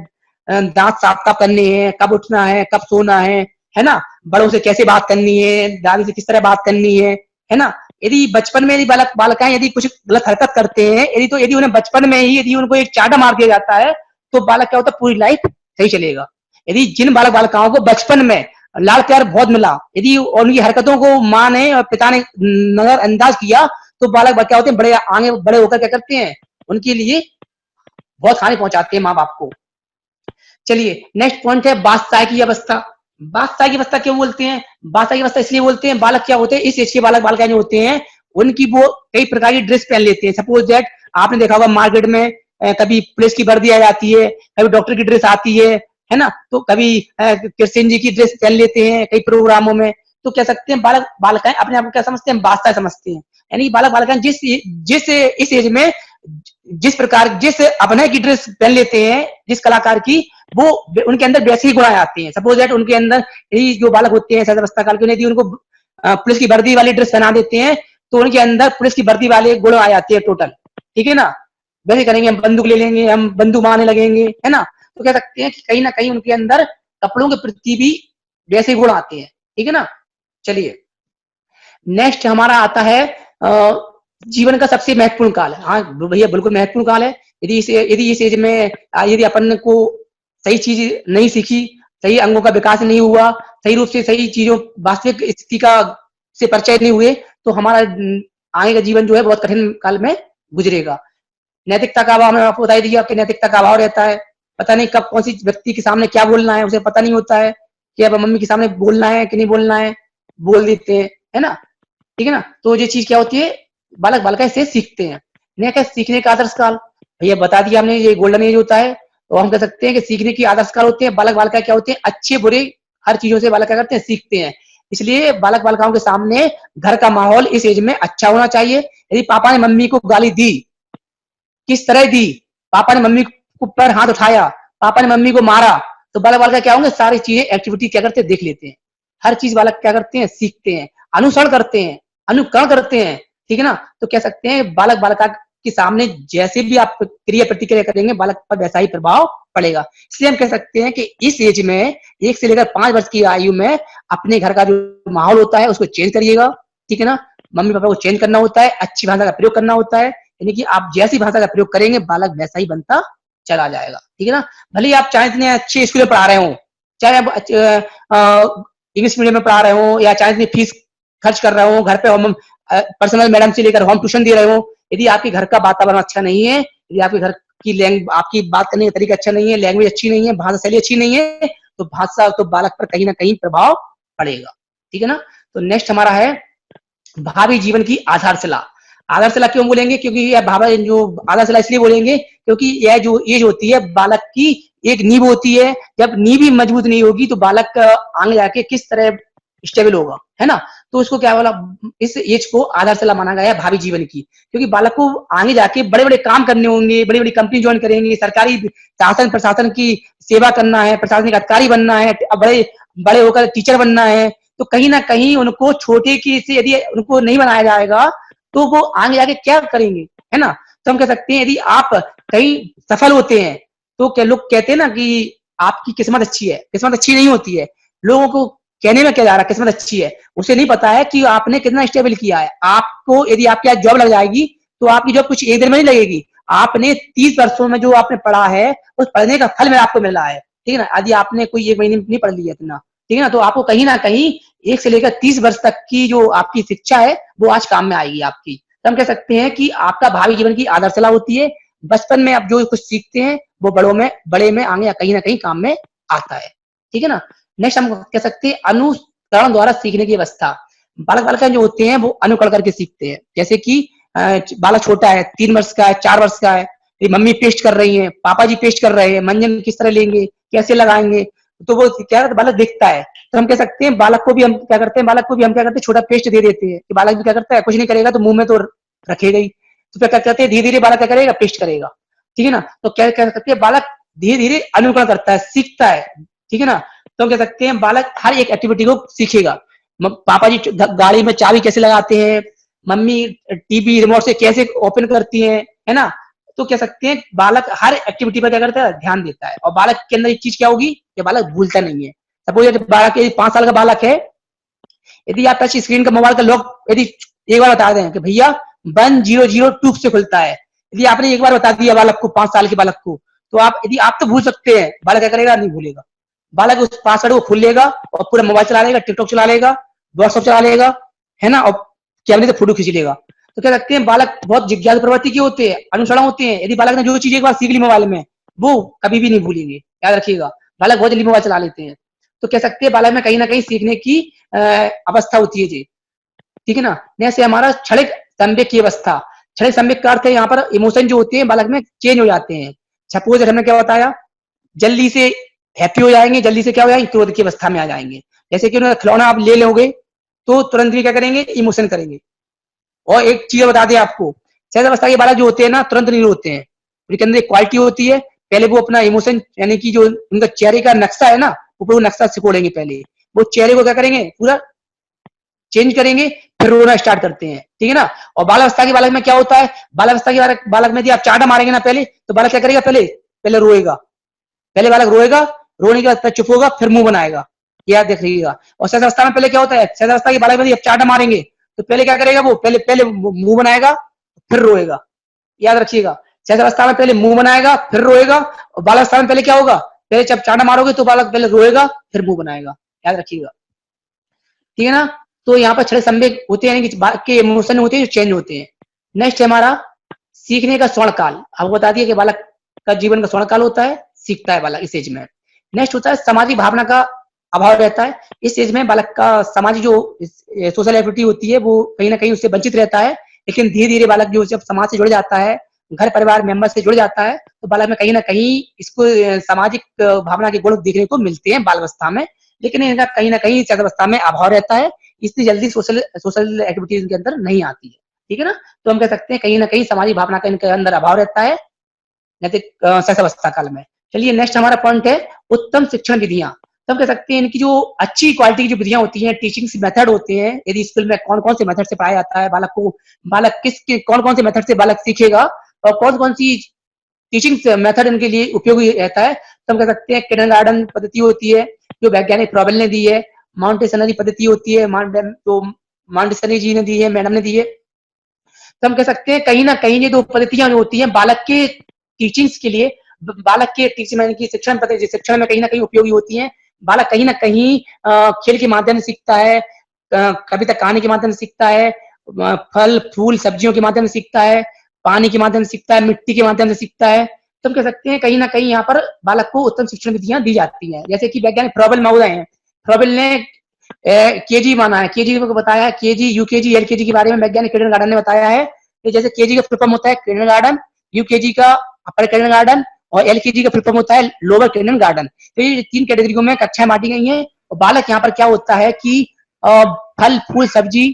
दांत साफ कब करने हैं, कब उठना है, कब सोना है ना, बड़ों से कैसे बात करनी है, दादी से किस तरह बात करनी है ना। यदि बचपन में यदि बालकाएं यदि कुछ गलत हरकत करते हैं, यदि उन्हें बचपन में ही यदि उनको एक चाटा मार दिया जाता है तो बालक क्या होता है, पूरी लाइफ सही चलेगा। यदि जिन बालक बालिकाओं को बचपन में लाड़ प्यार बहुत मिला, यदि उनकी हरकतों को माँ ने और पिता ने नजरअंदाज किया तो बालक क्या होते हैं, बड़े होकर क्या करते हैं, उनके लिए बहुत हानि पहुंचाते हैं माँ बाप को। चलिए नेक्स्ट पॉइंट है बादशाह की अवस्था। बादशाह की अवस्था क्यों बोलते हैं, बादशाह की अवस्था इसलिए बोलते हैं, बालक क्या होते हैं, इस एज के बालक बालिकाएं जो होते हैं उनकी वो कई प्रकार की ड्रेस पहन लेते हैं। सपोज दैट आपने देखा होगा मार्केट में कभी पुलिस की वर्दी आ जाती है, कभी डॉक्टर की ड्रेस आती है ना, तो कभी कृष्ण जी की ड्रेस पहन लेते हैं कई प्रोग्रामों में। तो कह सकते हैं बालक बालिकाएं अपने आप को क्या समझते हैं, बादशाह समझते हैं। यानी बालक बालिकाएं जिस इस एज में जिस अभिनय की ड्रेस पहन लेते हैं जिस कलाकार की, वो उनके अंदर वैसे ही गुण आते हैं। सपोज दैट उनके अंदर यही जो बालक होते हैं शैशवावस्था काल के, यदि उनको पुलिस की वर्दी वाली ड्रेस पहना देते हैं तो उनके अंदर पुलिस की वर्दी वाले गुण आ जाते हैं टोटल, ठीक है ना। वैसे करेंगे, हम बंदूक ले लेंगे, हम बंदूक मारने लगेंगे, है ना। तो कह सकते हैं कि कहीं ना कहीं उनके अंदर कपड़ों के प्रति भी वैसे गुण आते हैं, ठीक है ना। चलिए नेक्स्ट हमारा आता है जीवन का सबसे महत्वपूर्ण काल है। हाँ भैया बिल्कुल महत्वपूर्ण काल है। यदि इस एज में यदि अपन को सही चीज नहीं सीखी, सही अंगों का विकास नहीं हुआ, सही रूप से सही चीजों वास्तविक स्थिति का से परिचय नहीं हुए तो हमारा आगे का जीवन जो है बहुत कठिन काल में गुजरेगा। नैतिकता का अभाव, मैंने आपको बता ही दिया कि नैतिकता का अभाव रहता है। पता नहीं कब कौन सी व्यक्ति के सामने क्या बोलना है, उसे पता नहीं होता है कि अब मम्मी के सामने बोलना है कि नहीं बोलना है, बोल देते हैं, है ना? ठीक है ना? तो ये चीज क्या होती है, बालक बालिकाएं से सीखते हैं। क्या सीखने का आदर्श काल, भैया बता दिया हमने, ये गोल्डन एज होता है। तो हम कह सकते हैं कि सीखने की आदर्श काल होते हैं। बालक बालिकाएं क्या होते हैं, अच्छे बुरे हर चीजों से बालक क्या करते हैं, सीखते हैं। इसलिए बालक बालिकाओं के सामने घर का माहौल इस एज में अच्छा होना चाहिए। यदि पापा ने मम्मी को गाली दी, किस तरह दी, पापा ने मम्मी को पर हाथ उठाया, पापा ने मम्मी को मारा, तो बालक बालिका क्या होंगे, सारी चीजें एक्टिविटी क्या करते हैं, देख लेते हैं। हर चीज बालक क्या करते हैं, सीखते हैं, अनुसरण करते हैं, अनुकरण करते हैं। ठीक है ना? तो कह सकते हैं बालक बालिका के सामने जैसे भी आप क्रिया प्रतिक्रिया करेंगे, बालक पर वैसा ही प्रभाव पड़ेगा। इसलिए हम कह सकते हैं कि इस एज में 1 से लेकर 5 वर्ष की आयु में अपने घर का जो माहौल होता है उसको चेंज करिएगा। ठीक है ना? मम्मी पापा को चेंज करना होता है, अच्छी भाषा का प्रयोग करना होता है। यानी कि आप जैसी भाषा का प्रयोग करेंगे, बालक वैसा ही बनता चला जाएगा। ठीक है ना? भले ही आप चाहे इतने अच्छे स्कूल में पढ़ा रहे हो, चाहे आप इंग्लिश मीडियम में पढ़ा रहे हो, या चाहे इतनी फीस खर्च कर रहे हो, घर पे होम पर्सनल मैडम से लेकर होम ट्यूशन दे रहे हो, यदि आपके घर का वातावरण अच्छा नहीं है, यदि आपके घर की आपकी बात करने का तरीका अच्छा नहीं है, लैंग्वेज अच्छी नहीं है, भाषा शैली अच्छी नहीं है, तो भाषा तो बालक पर कहीं ना कहीं प्रभाव पड़ेगा। ठीक है ना? तो नेक्स्ट हमारा है भावी जीवन की आधारशिला। आधारशिला क्यों बोलेंगे, क्योंकि यह भावी जो आधारशिला इसलिए बोलेंगे क्योंकि यह जो एज होती है बालक की एक नींव होती है। जब नींव ही मजबूत नहीं होगी तो बालक आगे जाके किस तरह स्टेबल होगा, है ना? तो उसको क्या बोला, इस एज को आधारशिला माना गया है भावी जीवन की, क्योंकि बालक को आगे जाके बड़े बड़े काम करने होंगे, बड़ी बड़ी कंपनी ज्वाइन करेंगे, सरकारी शासन प्रशासन की सेवा करना है, प्रशासनिक अधिकारी बनना है, बड़े बड़े होकर टीचर बनना है। तो कहीं ना कहीं उनको छोटे की से यदि उनको नहीं बनाया जाएगा तो वो आगे जाके क्या करेंगे, है ना? तो हम कह सकते हैं यदि आप कहीं सफल होते हैं तो क्या लोग कहते हैं ना कि आपकी किस्मत अच्छी है। किस्मत अच्छी नहीं होती है, लोगों को कहने में क्या जा रहा है किस्मत अच्छी है, उसे नहीं पता है कि आपने कितना स्टेबल किया है। आपको यदि आपकी आज जॉब लग जाएगी तो आपकी जॉब कुछ एक दिन में नहीं लगेगी। आपने 30 वर्षों में जो आपने पढ़ा है उस पढ़ने का फल में आपको मिल रहा है। ठीक है ना? यदि आपने कोई 1 महीने में नहीं पढ़ लिया इतना, ठीक है ना, तो आपको कहीं ना कहीं 1 से लेकर 30 वर्ष तक की जो आपकी शिक्षा है वो आज काम में आएगी आपकी। तो हम कह सकते हैं कि आपका भावी जीवन की आधारशिला होती है। बचपन में आप जो कुछ सीखते हैं वो बड़े में आगे कहीं ना कहीं काम में आता है। ठीक है ना? नेक्स्ट हम कह सकते हैं अनुकरण द्वारा सीखने की अवस्था। बालक बालिकाएं जो होते हैं वो अनुकरण करके सीखते हैं। जैसे कि बालक छोटा है, 3 वर्ष का है, 4 वर्ष का है, मम्मी पेस्ट कर रही है, पापा जी पेस्ट कर रहे हैं, मंजन किस तरह लेंगे, कैसे लगाएंगे, तो वो क्या बालक देखता है। तो हम कह सकते हैं बालक को भी हम क्या करते हैं, छोटा पेस्ट दे देते हैं कि बालक भी क्या करता है, कुछ नहीं करेगा तो मुंह में तो रखेगा ही। तो क्या करते हैं, धीरे धीरे बालक क्या करेगा, पेस्ट करेगा। ठीक है ना? तो क्या कह सकते हैं, बालक धीरे धीरे अनुकरण करता है, सीखता है। ठीक है ना? तो हम कह सकते हैं बालक हर एक एक्टिविटी को सीखेगा। पापा जी गाड़ी में चाबी कैसे लगाते हैं, मम्मी टीवी रिमोट से कैसे ओपन करती है ना? तो कह सकते हैं बालक हर एक्टिविटी पर क्या करता है, ध्यान देता है। और बालक के अंदर एक चीज क्या होगी कि बालक भूलता नहीं है। सपोज बालक 5 साल का बालक है, यदि आप टच स्क्रीन का मोबाइल का लॉक यदि एक बार बता दें कि भैया 1002 से खुलता है, यदि आपने एक बार बता दिया बालक को, 5 साल के बालक को, तो आप तो भूल सकते हैं, बालक क्या करेगा, नहीं भूलेगा। बालक उस पासवर्ड को खोल लेगा और पूरा मोबाइल चला लेगा, टिकटॉक चला लेगा, व्हाट्सएप चला लेगा, है ना, और कैमरे से फोटो खींच लेगा। तो क्या लगते हैं बालक बहुत जिज्ञासु प्रवृत्ति के होते हैं, अनुसरण होते हैं। यदि बालक ने जो चीज एक बार सीख ली मोबाइल में, वो कभी भी नहीं भूलेंगे, याद रखिएगा। बालक बहुत जल्दी मोबाइल चला लेते हैं। तो कह सकते हैं बालक में कहीं ना कहीं सीखने की अवस्था होती है जी। ठीक है ना? जैसे हमारा क्षणिक संवेग की अवस्था, क्षणिक संवेग का अर्थ है यहाँ पर इमोशन जो होते हैं बालक में चेंज हो जाते हैं। सपोज हमने क्या बताया, जल्दी से हैप्पी हो जाएंगे, जल्दी से क्या हो जाएंगे, क्रोध की अवस्था में आ जाएंगे। जैसे कि उन्हें खिलौना आप ले लोगे तो तुरंत भी क्या करेंगे, इमोशन करेंगे। और एक चीज बता दें आपको, सहज अवस्था के बालक जो होते हैं ना, तुरंत नहीं रोते हैं। उनके अंदर एक क्वालिटी होती है, पहले वो अपना इमोशन यानी कि जो उनका चेहरे का नक्शा है ना, वो नक्शा सिकोड़ेंगे। पहले वो चेहरे को क्या करेंगे, पूरा चेंज करेंगे, फिर रोना स्टार्ट करते हैं। ठीक है ना? और बाल अवस्था के बालक में क्या होता है, बाल अवस्था के बालक में यदि आप चाटा मारेंगे ना पहले, तो बालक क्या करेगा, पहले रोएगा। पहले बालक रोएगा, रोने के बाद चुप होगा, फिर मुंह बनाएगा। याद रखिएगा। और सहज अवस्था में पहले क्या होता है, सहज अवस्था के बालक में आप चाटा मारेंगे तो पहले क्या करेगा, वो पहले मुंह बनाएगा, फिर रोएगा। याद रखिएगा, सहज अवस्था में पहले मुंह बनाएगा, फिर रोएगा। और बाल अवस्था में पहले क्या होगा, पहले जब चाटा मारोगे तो बालक पहले रोएगा, फिर मुंह बनाएगा। याद रखिएगा। ठीक है ना? तो यहाँ पर क्षणिक संवेग होते हैं, के इमोशन होते हैं जो चेंज होते हैं। नेक्स्ट है हमारा सीखने का स्वर्ण काल, आपको बता दिया कि बालक का जीवन का स्वर्ण काल होता है, सीखता है बालक इस एज में। नेक्स्ट होता है सामाजिक भावना का अभाव रहता है। इस एज में बालक का सामाजिक जो सोशल एक्टिविटी होती है वो कहीं ना कहीं उससे वंचित रहता है, लेकिन धीरे धीरे बालक जो जब समाज से जुड़ जाता है, घर परिवार मेंबर से जुड़ जाता है, तो बालक में कहीं ना कहीं इसको सामाजिक भावना के गुण देखने को मिलते हैं बाल्यावस्था में, लेकिन इनका कहीं ना कहीं चौद्धावस्था में अभाव रहता है, इसलिए जल्दी सोशल सोशल एक्टिविटीज इनके अंदर नहीं आती है। ठीक है ना, तो हम कह सकते हैं कहीं ना कहीं सामाजिक भावना का इनके अंदर अभाव रहता है नैतिक शैशवावस्था काल में। चलिए नेक्स्ट हमारा पॉइंट है उत्तम शिक्षण विधियां। तो हम कह सकते हैं इनकी जो अच्छी क्वालिटी की जो विधियां होती हैं, टीचिंग मेथड होते हैं, यदि स्कूल में कौन कौन से मेथड से पढ़ाया जाता है बालक को, बालक कौन कौन से मेथड से बालक सीखेगा और कौन कौन सी टीचिंग मेथड इनके लिए उपयोगी रहता है, तो हम कह सकते हैं किंडरगार्टन पद्धति होती है जो वैज्ञानिक प्रॉबल ने दी है, माउंटेसनरी पद्धति होती है जो माउंटेसनरी जी ने दी है, मैडम ने दी है। तो हम कह सकते हैं कहीं ना कहीं ये दो पद्धतियां जो होती हैं बालक के टीचिंग्स के लिए, बालक के टीचिंग की शिक्षण पद्धति शिक्षण में कहीं ना कहीं उपयोगी होती हैं। बालक कहीं ना कहीं खेल के माध्यम से सीखता है, कविता कहानी के माध्यम से सीखता है, फल फूल सब्जियों के माध्यम से सीखता है, पानी के माध्यम से सीखता है, मिट्टी के माध्यम से सीखता है। तो हम कह सकते हैं कहीं ना कहीं यहाँ पर बालक को उत्तम शिक्षण विधियां दी जाती हैं, जैसे कि वैज्ञानिक प्रॉबल महोदय हैं, प्रॉबल ने केजी माना है, केजी को बताया, केजी यूकेजी एलकेजी के बारे में वैज्ञानिक किंडरगार्टन ने बताया है कि जैसे केजी का फुल फॉर्म होता है किंडरगार्टन, यूकेजी का अपर किंडरगार्टन और एलकेजी का फुल फॉर्म होता है लोअर किंडरगार्टन। तो ये तीन कैटेगरियों में कक्षाएं बांटी गई हैं। और बालक यहाँ पर क्या होता है कि फल फूल सब्जी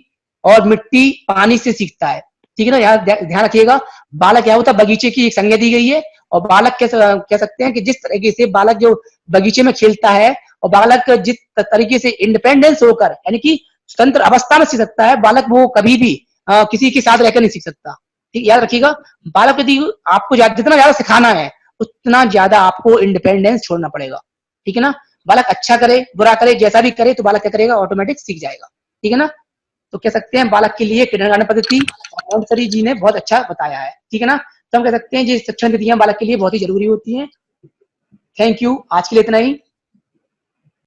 और मिट्टी पानी से सीखता है। ठीक है ना, यहाँ ध्यान रखिएगा, बालक क्या होता है बगीचे की एक संज्ञा दी गई है, और बालक कह सकते हैं कि जिस तरीके से बालक जो बगीचे में खेलता है और बालक जिस तरीके से इंडिपेंडेंस होकर यानी कि स्वतंत्र अवस्था में सीख सकता है, बालक वो कभी भी किसी के साथ रहकर नहीं सीख सकता। ठीक, याद रखिएगा, बालक यदि आपको जितना ज्यादा सिखाना है उतना ज्यादा आपको इंडिपेंडेंस छोड़ना पड़ेगा। ठीक है ना, बालक अच्छा करे बुरा करे जैसा भी करे तो बालक क्या करेगा, ऑटोमेटिक सीख जाएगा। ठीक है ना, तो कह सकते हैं बालक के लिए किंडरगार्टन पद्धति मोंटेसरी जी ने बहुत अच्छा बताया है। ठीक है ना, तो हम कह सकते हैं ये शिक्षण विधियां बालक के लिए बहुत ही जरूरी होती हैं। थैंक यू, आज के लिए इतना ही।